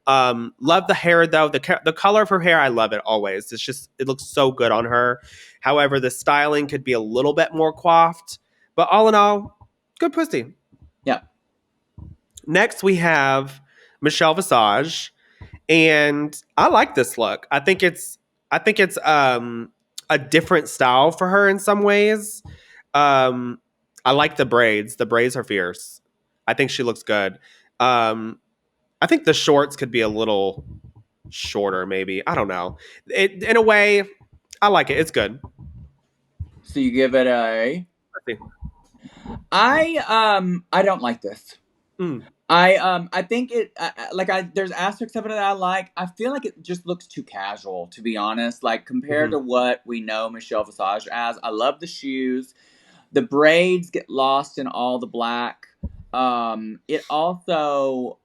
[SPEAKER 2] Love the hair though. The color of her hair, I love it always. It's just it looks so good on her. However, the styling could be a little bit more coiffed. But all in all, good pussy.
[SPEAKER 1] Yeah.
[SPEAKER 2] Next, we have Michelle Visage, and I like this look. I think it's a different style for her in some ways. Um, I like the braids. The braids are fierce. I think she looks good. Um, I think the shorts could be a little shorter, maybe. I don't know. In a way, I like it. It's good.
[SPEAKER 1] So you give it a. I don't like this.
[SPEAKER 2] Mm,
[SPEAKER 1] I think there's aspects of it that I like. I feel like it just looks too casual, to be honest. Like compared
[SPEAKER 2] mhm.
[SPEAKER 1] to what we know Michelle Visage as. I love the shoes. The braids get lost in all the black. It also,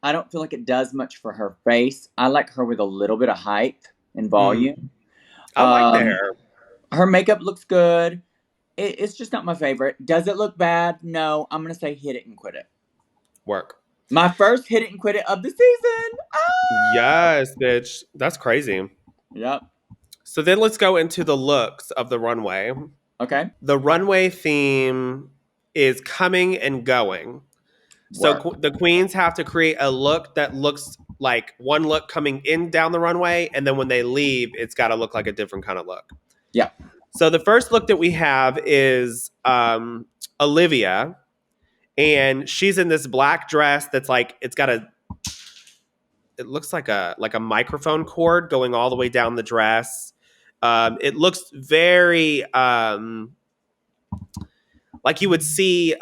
[SPEAKER 1] I don't feel like it does much for her face. I like her with a little bit of height and
[SPEAKER 2] Mm.
[SPEAKER 1] volume.
[SPEAKER 2] I like the
[SPEAKER 1] Um,
[SPEAKER 2] hair.
[SPEAKER 1] Her makeup looks good. It's just not my favorite. Does it look bad? No. I'm gonna say hit it and quit it.
[SPEAKER 2] Work.
[SPEAKER 1] My first hit it and quit it of the season. Ah!
[SPEAKER 2] Yes, bitch. That's crazy.
[SPEAKER 1] Yep.
[SPEAKER 2] So then let's go into the looks of the runway.
[SPEAKER 1] Okay.
[SPEAKER 2] The runway theme is coming and going. So
[SPEAKER 1] Work.
[SPEAKER 2] the queens have to create a look that looks like one look coming in down the runway, and then when they leave, it's got to look like a different kind of look.
[SPEAKER 1] Yeah.
[SPEAKER 2] So the first look that we have is Olivia, and she's in this black dress that's like it looks like a microphone cord going all the way down the dress. It looks very like you would see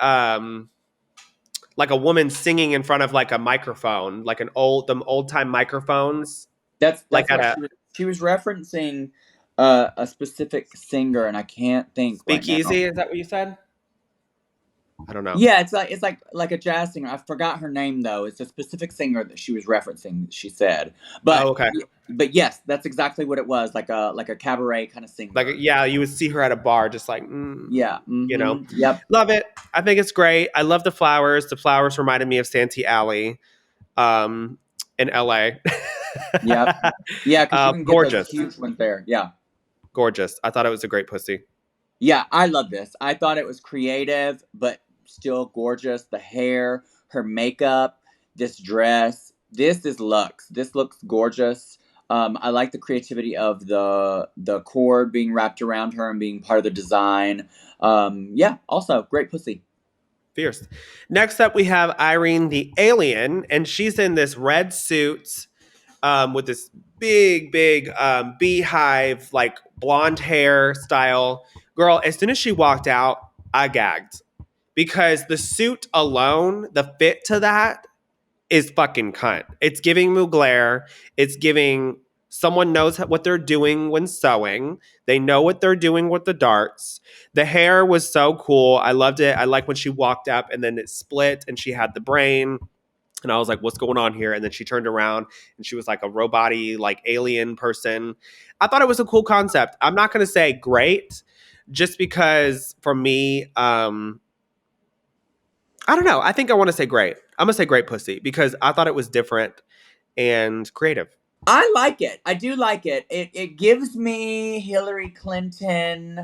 [SPEAKER 2] like a woman singing in front of like a microphone, like them old time microphones, like
[SPEAKER 1] That's
[SPEAKER 2] at
[SPEAKER 1] what
[SPEAKER 2] a
[SPEAKER 1] she was referencing a specific singer, and I can't think right now.
[SPEAKER 2] speakeasy. Is that what you said? I don't know.
[SPEAKER 1] Yeah, it's like a jazz singer. I forgot her name though. It's a specific singer that she was referencing. She said,
[SPEAKER 2] Oh,
[SPEAKER 1] but
[SPEAKER 2] okay.
[SPEAKER 1] but yes, that's exactly what it was. Like a cabaret kind of
[SPEAKER 2] Like
[SPEAKER 1] singer.
[SPEAKER 2] yeah, you would see her at a bar, just like
[SPEAKER 1] Yeah. Yep.
[SPEAKER 2] love it. I think it's great. I love the flowers. The flowers reminded me of Santee Alley, um, in LA.
[SPEAKER 1] Yep. Yeah, because you can get those
[SPEAKER 2] Gorgeous,
[SPEAKER 1] huge ones there. Yeah.
[SPEAKER 2] gorgeous. I thought it was a great pussy.
[SPEAKER 1] Yeah, I love this. I thought it was creative, but still gorgeous. The hair, her makeup, this dress. This is luxe. This looks gorgeous. I like the creativity of the cord being wrapped around her and being part of the design. Yeah, also great pussy.
[SPEAKER 2] Fierce. Next up, we have Irene the alien, and she's in this red suit with this big beehive, like blonde hair style. Girl, as soon as she walked out, I gagged because the suit alone, the fit to that is fucking cunt. It's giving Mugler. It's giving someone knows what they're doing when sewing. They know what they're doing with the darts. The hair was so cool. I loved it. I like when she walked up and then it split and she had the brain. And I was like, what's going on here? And then she turned around and she was like a robot-y, like alien person. I thought it was a cool concept. I'm not going to say great just because for me, I don't know. I think I want to say great. I'm going to say great pussy because I thought it was different and creative.
[SPEAKER 1] I like it. I do like it. It gives me Hillary Clinton.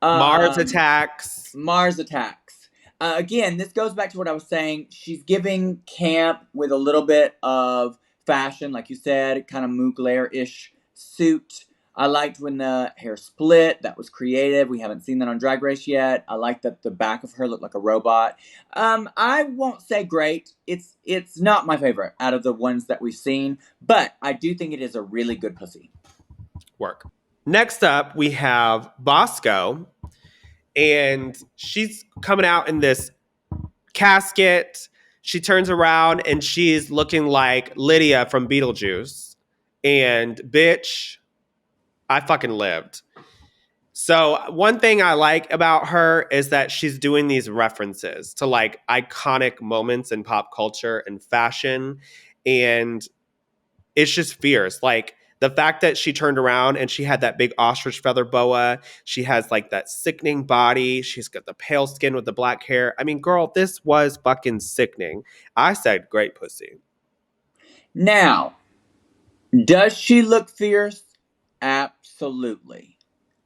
[SPEAKER 2] Mars
[SPEAKER 1] Um,
[SPEAKER 2] attacks.
[SPEAKER 1] Mars attacks. Again, this goes back to what I was saying. She's giving camp with a little bit of fashion, like you said, kind of Mugler ish suit. I liked when the hair split. That was creative. We haven't seen that on Drag Race yet. I like that the back of her looked like a robot. I won't say great. It's not my favorite out of the ones that we've seen, but I do think it is a really good pussy.
[SPEAKER 2] Work. Next up, we have Bosco, and she's coming out in this casket. She turns around and she's looking like Lydia from Beetlejuice. And bitch, I fucking lived. So, one thing I like about her is that she's doing these references to like iconic moments in pop culture and fashion. And it's just fierce. Like the fact that she turned around and she had that big ostrich feather boa. She has like that sickening body. She's got the pale skin with the black hair. I mean, girl, this was fucking sickening. I said, great pussy.
[SPEAKER 1] Now, does she look fierce? Absolutely.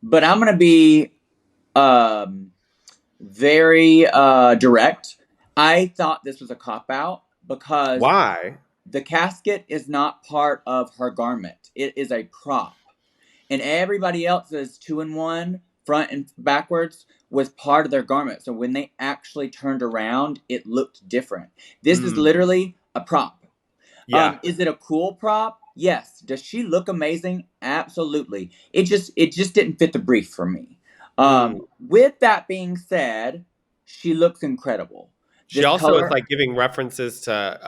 [SPEAKER 1] But I'm gonna be um, very direct. I thought this was a cop out because
[SPEAKER 2] Why?
[SPEAKER 1] the casket is not part of her garment. It is a prop. And everybody else's 2-in-1, front and backwards, was part of their garment. So when they actually turned around, it looked different. This is
[SPEAKER 2] Mm,
[SPEAKER 1] literally a prop.
[SPEAKER 2] yeah.
[SPEAKER 1] Is it a cool prop? Yes. Does she look amazing? Absolutely. It just didn't fit the brief for me.
[SPEAKER 2] Mm.
[SPEAKER 1] With that being said, she looks incredible.
[SPEAKER 2] She
[SPEAKER 1] This
[SPEAKER 2] also is
[SPEAKER 1] color,
[SPEAKER 2] like giving references to,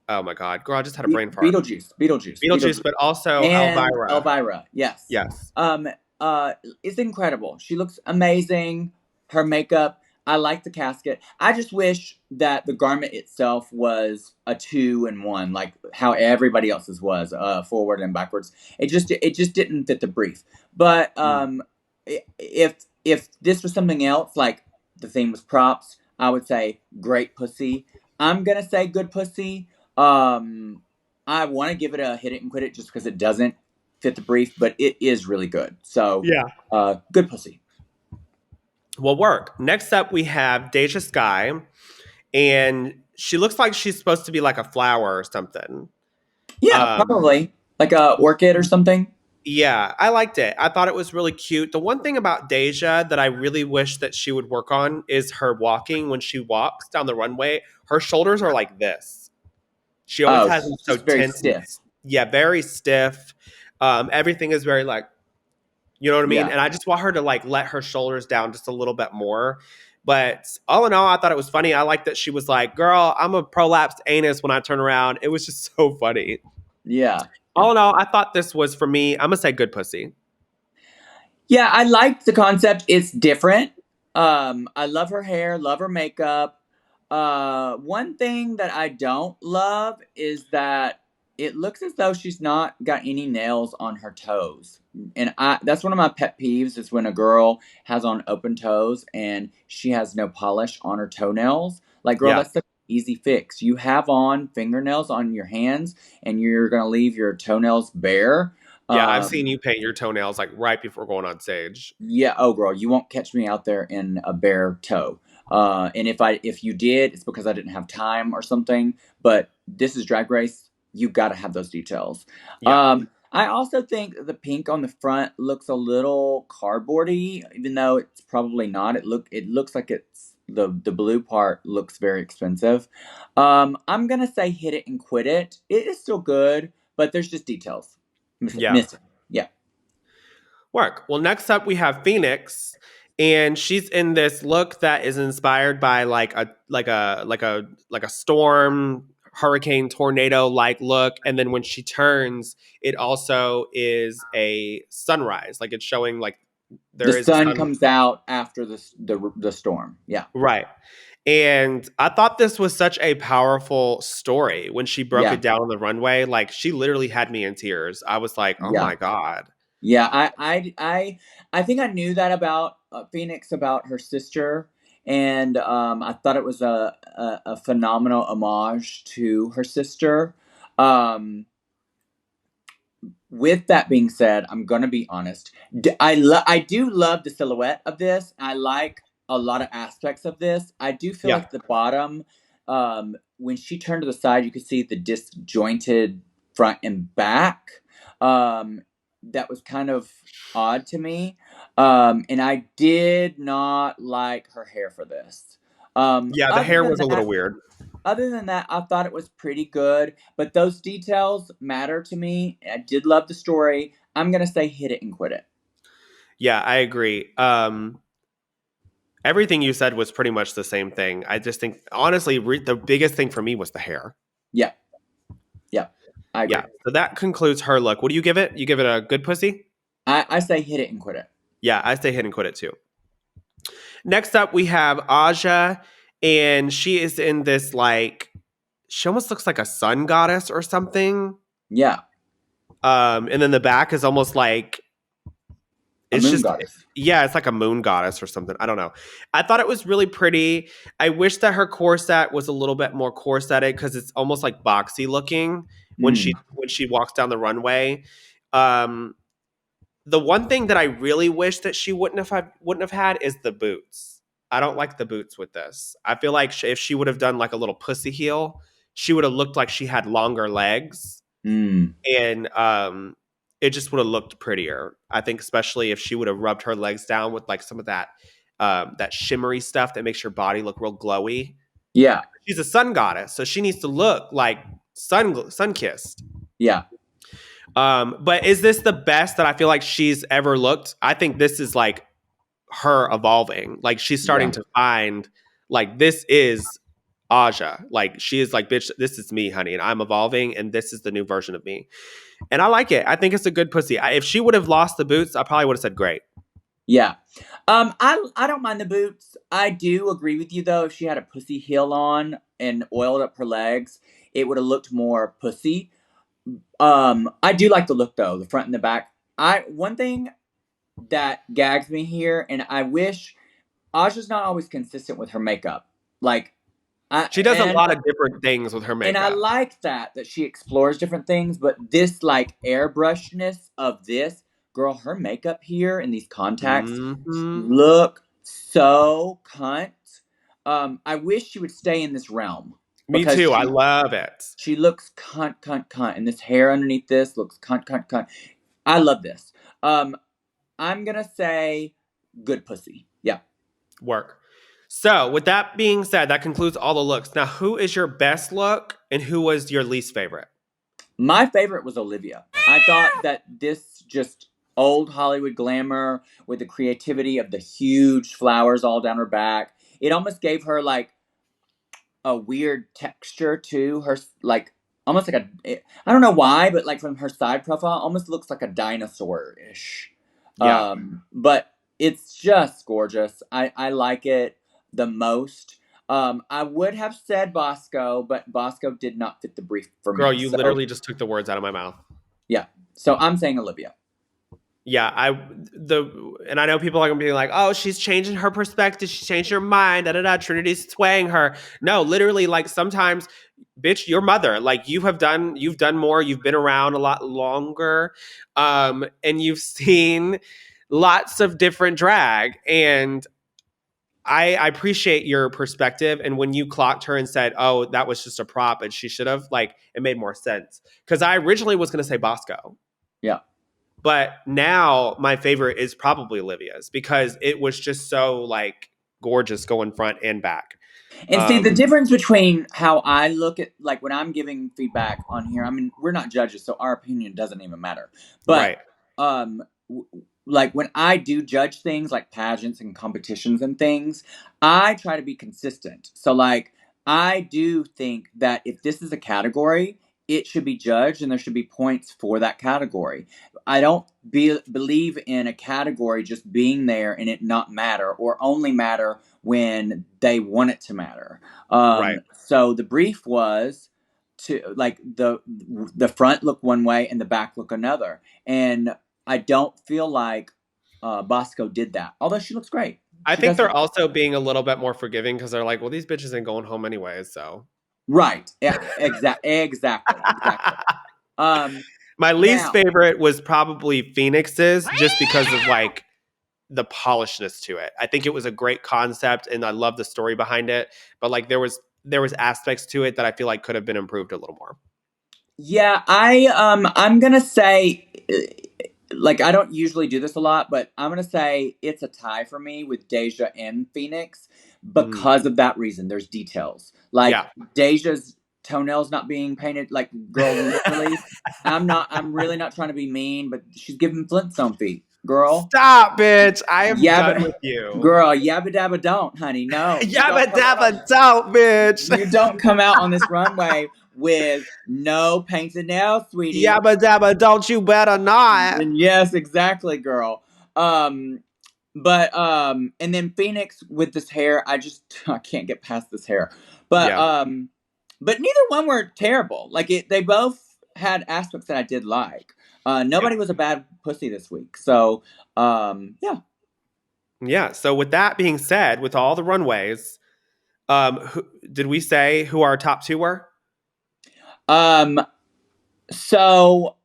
[SPEAKER 2] oh my God, girl, I just had a brain fart.
[SPEAKER 1] Beetlejuice,
[SPEAKER 2] Beetlejuice, but also
[SPEAKER 1] and
[SPEAKER 2] Elvira.
[SPEAKER 1] Elvira. Yes.
[SPEAKER 2] Yes.
[SPEAKER 1] Um, it's incredible. She looks amazing. Her makeup. I like the casket. I just wish that the garment itself was a 2-in-1, like how everybody else's was, forward and backwards. It just didn't fit the brief. But
[SPEAKER 2] Mm.
[SPEAKER 1] if this was something else, like the theme was props, I would say great pussy. I'm gonna say good pussy. Um, I want to give it a hit it and quit it just because it doesn't fit the brief, but it is really good. So,
[SPEAKER 2] Yeah.
[SPEAKER 1] good pussy.
[SPEAKER 2] Will work. Next up, we have Deja Sky, and she looks like she's supposed to be like a flower or something.
[SPEAKER 1] Yeah,
[SPEAKER 2] Um,
[SPEAKER 1] probably like a orchid or something.
[SPEAKER 2] yeah, I liked it. I thought it was really cute. The one thing about Deja that I really wish that she would work on is her walking. When she walks down the runway, her shoulders are like this. She always
[SPEAKER 1] Oh,
[SPEAKER 2] has them
[SPEAKER 1] she's
[SPEAKER 2] so
[SPEAKER 1] just very
[SPEAKER 2] tense and
[SPEAKER 1] stiff.
[SPEAKER 2] yeah, very stiff. Everything is very like, you know what I mean?
[SPEAKER 1] Yeah,
[SPEAKER 2] And I just want her to like let her shoulders down just a little bit more. But all in all, I thought it was funny. I like that she was like, girl, I'm a prolapsed anus when I turn around. It was just so funny.
[SPEAKER 1] yeah, yeah.
[SPEAKER 2] All in all, I thought this was for me. I'm gonna say good pussy.
[SPEAKER 1] Yeah, I like the concept. It's different. I love her hair, love her makeup. One thing that I don't love is that it looks as though she's not got any nails on her toes. And that's one of my pet peeves is when a girl has on open toes and she has no polish on her toenails. Like, girl,
[SPEAKER 2] Yeah.
[SPEAKER 1] that's the easy fix. You have on fingernails on your hands and you're going to leave your toenails bare.
[SPEAKER 2] Yeah, I've seen
[SPEAKER 1] Um,
[SPEAKER 2] you paint your toenails like right before going on stage.
[SPEAKER 1] yeah, oh girl, you won't catch me out there in a bare toe. And if you did, it's because I didn't have time or something. But this is Drag Race. You got to have those details.
[SPEAKER 2] Yeah.
[SPEAKER 1] I also think the pink on the front looks a little cardboardy, even though it's probably not. It looks like it's the blue part looks very expensive. I'm gonna say hit it and quit it. It is still good, but there's just details
[SPEAKER 2] Yeah.
[SPEAKER 1] missing. Yeah.
[SPEAKER 2] Work. Well, next up we have Phoenix, and she's in this look that is inspired by like a storm, hurricane, tornado like look, and then when she turns, it also is a sunrise. Like it's showing like
[SPEAKER 1] The
[SPEAKER 2] there is a
[SPEAKER 1] sun
[SPEAKER 2] sun.
[SPEAKER 1] comes out after the storm. Yeah,
[SPEAKER 2] Right. And I thought this was such a powerful story when she broke
[SPEAKER 1] yeah,
[SPEAKER 2] it down on the runway. Like she literally had me in tears. I was like, "Oh
[SPEAKER 1] yeah,
[SPEAKER 2] my god."
[SPEAKER 1] yeah. I think I knew that about Phoenix, about her sister, and I thought it was a phenomenal homage to her sister. Um, with that being said, I'm gonna be honest. I do love the silhouette of this. I like a lot of aspects of this. I do feel
[SPEAKER 2] Yeah.
[SPEAKER 1] like the bottom, when she turned to the side, you could see the disjointed front and back. Um, that was kind of odd to me. And I did not like her hair for this.
[SPEAKER 2] Yeah, the
[SPEAKER 1] Other
[SPEAKER 2] hair
[SPEAKER 1] than
[SPEAKER 2] was a little
[SPEAKER 1] that,
[SPEAKER 2] weird.
[SPEAKER 1] I thought it was pretty good, but those details matter to me. I did love the story. I'm gonna say hit it and quit it.
[SPEAKER 2] Yeah, I agree. Everything you said was pretty much the same thing. I just think, honestly, the biggest thing for me was the hair.
[SPEAKER 1] Yeah, yeah. I
[SPEAKER 2] Yeah.
[SPEAKER 1] agree.
[SPEAKER 2] So that concludes her look. What do you give it? You give it a good pussy?
[SPEAKER 1] I say hit it and quit it.
[SPEAKER 2] Yeah, I say hit and quit it too. Next up, we have Aja, and she is in this like, she almost looks like a sun goddess or something.
[SPEAKER 1] Yeah,
[SPEAKER 2] And then the back is almost like
[SPEAKER 1] a
[SPEAKER 2] it's
[SPEAKER 1] moon
[SPEAKER 2] just
[SPEAKER 1] goddess.
[SPEAKER 2] yeah, it's like a moon goddess or something. I don't know. I thought it was really pretty. I wish that her corset was a little bit more corseted because it's almost like boxy looking
[SPEAKER 1] Mm,
[SPEAKER 2] when she walks down the runway. Um, the one thing that I really wish that she wouldn't have had is the boots. I don't like the boots with this. I feel like if she would have done like a little pussy heel, she would have looked like she had longer legs,
[SPEAKER 1] mm,
[SPEAKER 2] and it just would have looked prettier. I think especially if she would have rubbed her legs down with like some of that that shimmery stuff that makes your body look real glowy.
[SPEAKER 1] yeah,
[SPEAKER 2] She's a sun goddess, so she needs to look like sun kissed.
[SPEAKER 1] yeah,
[SPEAKER 2] But is this the best that I feel like she's ever looked? I think this is like her evolving. Like she's starting
[SPEAKER 1] yeah,
[SPEAKER 2] to find like this is Aja. Like she is like, bitch, this is me, honey, and I'm evolving, and this is the new version of me. And I like it. I think it's a good pussy. If she would have lost the boots, I probably would have said great.
[SPEAKER 1] yeah. I don't mind the boots. I do agree with you though. If she had a pussy heel on and oiled up her legs, it would have looked more pussy. I do like the look though, the front and the back. I one thing that gags me here, and I wish Aja's not always consistent with her makeup. Like I
[SPEAKER 2] She does a lot of different things with her
[SPEAKER 1] and I
[SPEAKER 2] makeup.
[SPEAKER 1] like that she explores different things, but this like airbrushedness of this girl, her makeup here and these contacts
[SPEAKER 2] Hmm.
[SPEAKER 1] look so cunt. I wish she would stay in this realm
[SPEAKER 2] Me
[SPEAKER 1] because
[SPEAKER 2] too. I love it.
[SPEAKER 1] she looks cunt, cunt, cunt, and this hair underneath this looks cunt, cunt, cunt. I love this. Um, I'm gonna say good pussy. Yeah.
[SPEAKER 2] Work. So, with that being said, that concludes all the looks. Now, who is your best look and who was your least favorite?
[SPEAKER 1] My favorite was Olivia. I thought that this just old Hollywood glamour with the creativity of the huge flowers all down her back. It almost gave her like a weird texture to her, like almost like I don't know why, but like from her side profile, almost looks like a dinosaur ish.
[SPEAKER 2] Yeah.
[SPEAKER 1] But it's just gorgeous. I like it the most. I would have said Bosco, but Bosco did not fit the brief for
[SPEAKER 2] Girl,
[SPEAKER 1] me.
[SPEAKER 2] you
[SPEAKER 1] So
[SPEAKER 2] literally just took the words out of my mouth.
[SPEAKER 1] yeah, so I'm saying Olivia.
[SPEAKER 2] Yeah, and I know people are gonna be like, oh, she's changing her perspective, she's changed her mind, da da da. Trinity's swaying her. No, literally, like sometimes, bitch, your mother, like you've done more, you've been around a lot longer, and you've seen lots of different drag, and I appreciate your perspective. And when you clocked her and said, oh, that was just a prop, and she should have, like, it made more sense because I originally was gonna say Bosco.
[SPEAKER 1] Yeah.
[SPEAKER 2] But now my favorite is probably Olivia's because it was just so like gorgeous going front and back.
[SPEAKER 1] And see the difference between how I look at like when I'm giving feedback on here. I mean, we're not judges, so our opinion doesn't even matter. But
[SPEAKER 2] Right.
[SPEAKER 1] um, like when I do judge things like pageants and competitions and things, I try to be consistent. So like I do think that if this is a category, it should be judged and there should be points for that category. I don't believe in a category just being there and it not matter or only matter when they want it to matter.
[SPEAKER 2] Right.
[SPEAKER 1] So the brief was to like the front look one way and the back look another, and I don't feel like Bosco did that. Although she looks great,
[SPEAKER 2] I
[SPEAKER 1] she
[SPEAKER 2] think
[SPEAKER 1] does
[SPEAKER 2] they're
[SPEAKER 1] look great.
[SPEAKER 2] also being a little bit more forgiving because they're like, well, these bitches ain't going home anyways. So
[SPEAKER 1] Right? Yeah, exactly.
[SPEAKER 2] my least
[SPEAKER 1] Now,
[SPEAKER 2] favorite was probably Phoenix's just because of like the polishedness to it. I think it was a great concept and I love the story behind it. But like there was aspects to it that I feel like could have been improved a little more.
[SPEAKER 1] yeah, I'm gonna say like I don't usually do this a lot, but I'm gonna say it's a tie for me with Deja and Phoenix
[SPEAKER 2] Mm.
[SPEAKER 1] because of that reason. There's details like
[SPEAKER 2] Yeah.
[SPEAKER 1] Deja's toenails not being painted. Like, girl, literally, I'm really not trying to be mean, but she's giving Flintstone feet, girl.
[SPEAKER 2] Stop, bitch. I am done
[SPEAKER 1] Yabba,
[SPEAKER 2] with you.
[SPEAKER 1] girl, yabba dabba don't, honey. No, you don't
[SPEAKER 2] Yabba
[SPEAKER 1] come out on.
[SPEAKER 2] dabba don't, bitch.
[SPEAKER 1] You don't come out on this runway with no painted nails, sweetie.
[SPEAKER 2] Yabba dabba, don't you better not.
[SPEAKER 1] Yes, exactly, girl. Um, and then Phoenix with this hair, I can't get past this hair. But
[SPEAKER 2] Yeah.
[SPEAKER 1] but neither one were terrible. Like they both had aspects that I did like.
[SPEAKER 2] Yeah.
[SPEAKER 1] Nobody was a bad pussy this week. So yeah.
[SPEAKER 2] Yeah. So with that being said, with all the runways, did we say who our top two were?
[SPEAKER 1] Um, so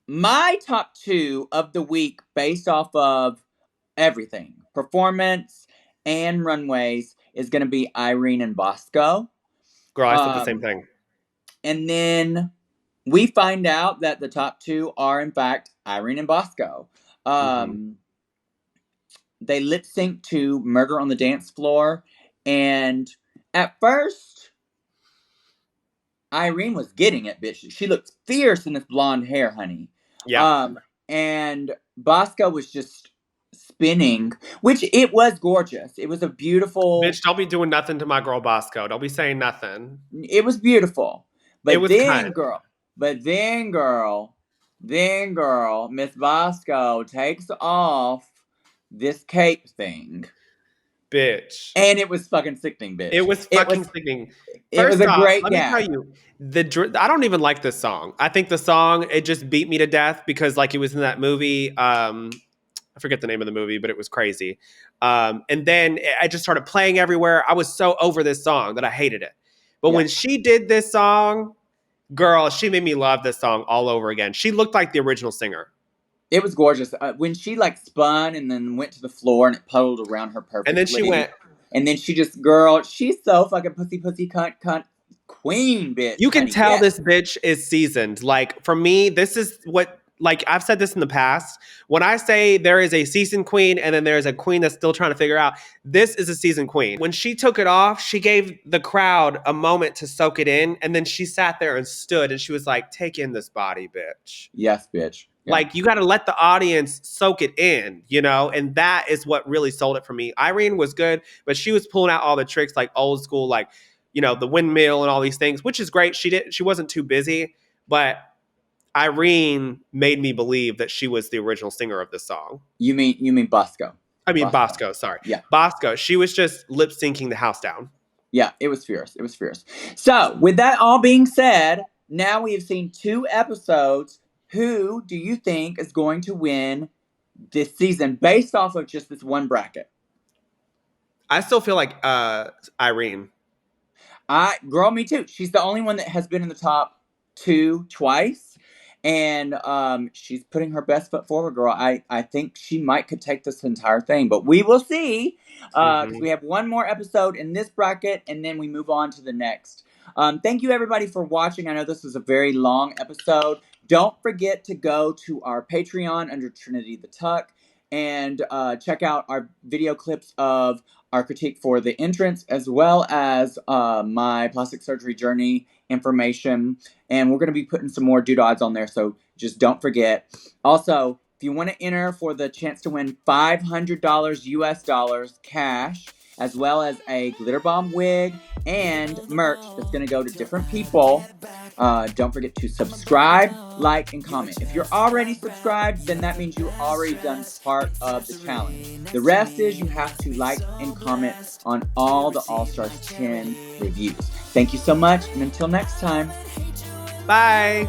[SPEAKER 1] my top two of the week, based off of everything, performance and runways, is going to be Irene and Bosco.
[SPEAKER 2] Girl, I said the same
[SPEAKER 1] Um,
[SPEAKER 2] thing.
[SPEAKER 1] and then we find out that the top two are, in fact, Irene and Bosco.
[SPEAKER 2] Mm-hmm.
[SPEAKER 1] They lip sync to Murder on the Dance Floor. And at first, Irene was getting it, bitch. She looked fierce in this blonde hair, honey.
[SPEAKER 2] Yeah.
[SPEAKER 1] And Bosco was just spinning, which it was gorgeous. It was a beautiful.
[SPEAKER 2] Bitch, don't be doing nothing to my girl Bosco. Don't be saying nothing.
[SPEAKER 1] It was beautiful.
[SPEAKER 2] It
[SPEAKER 1] But
[SPEAKER 2] was
[SPEAKER 1] then,
[SPEAKER 2] cunt.
[SPEAKER 1] girl, but then, girl, Miss Bosco takes off this cape thing.
[SPEAKER 2] Bitch.
[SPEAKER 1] And it was fucking sickening,
[SPEAKER 2] It
[SPEAKER 1] bitch.
[SPEAKER 2] was
[SPEAKER 1] It was
[SPEAKER 2] fucking sickening.
[SPEAKER 1] it was
[SPEAKER 2] First
[SPEAKER 1] a
[SPEAKER 2] off,
[SPEAKER 1] great
[SPEAKER 2] let me tell
[SPEAKER 1] gag.
[SPEAKER 2] you, I don't even like this song. I think the song it just beat me to death because like it was in that movie. I forget the name of the movie, but it was crazy. And then I just started playing everywhere. I was so over this song that I hated it. But
[SPEAKER 1] Yeah.
[SPEAKER 2] when she did this song, girl, she made me love this song all over again. She looked like the original singer.
[SPEAKER 1] It was gorgeous. When she like spun and then went to the floor and it puddled around her
[SPEAKER 2] And then she
[SPEAKER 1] perfectly.
[SPEAKER 2] went,
[SPEAKER 1] And then she just, girl, she's so fucking pussy cunt queen, bitch,
[SPEAKER 2] you can
[SPEAKER 1] honey.
[SPEAKER 2] tell
[SPEAKER 1] Yes.
[SPEAKER 2] this bitch is seasoned. Like for me, this is what like I've said this in the past. When I say there is a seasoned queen and then there's a queen that's still trying to figure out, this is a seasoned queen. When she took it off, she gave the crowd a moment to soak it in, and then she sat there and stood and she was like, "Take in this body, bitch."
[SPEAKER 1] Yes, bitch. Yeah.
[SPEAKER 2] Like you got to let the audience soak it in, you know, and that is what really sold it for me. Irene was good, but she was pulling out all the tricks like old school, like you know, the windmill and all these things, which is great. She wasn't too busy, but Irene made me believe that she was the original singer of this song.
[SPEAKER 1] You mean Bosco?
[SPEAKER 2] I mean
[SPEAKER 1] Bosco.
[SPEAKER 2] Bosco, sorry.
[SPEAKER 1] Yeah.
[SPEAKER 2] Bosco. She was just lip syncing the house down.
[SPEAKER 1] Yeah, it was fierce. It was fierce. So, with that all being said, now we have seen 2 episodes. Who do you think is going to win this season based off of just this one bracket?
[SPEAKER 2] I still feel like Irene.
[SPEAKER 1] Girl, me too. She's the only one that has been in the top 2 twice. And she's putting her best foot forward, girl. I think she could take this entire thing, but we will see. Because we have one more episode in this bracket, and then we move on to the next. Thank you, everybody, for watching. I know this was a very long episode. Don't forget to go to our Patreon under Trinity the Tuck and check out our video clips of our critique for the entrance, as well as my plastic surgery journey information. And we're going to be putting some more doodads on there, so just don't forget. Also, if you want to enter for the chance to win $500 US dollars cash, as well as a glitter bomb wig and merch that's going to go to different people, don't forget to subscribe, like, and comment. If you're already subscribed, then that means you've already done part of the challenge. The rest is you have to like and comment on all the All Stars 10 reviews. Thank you so much, and until next time.
[SPEAKER 2] Bye.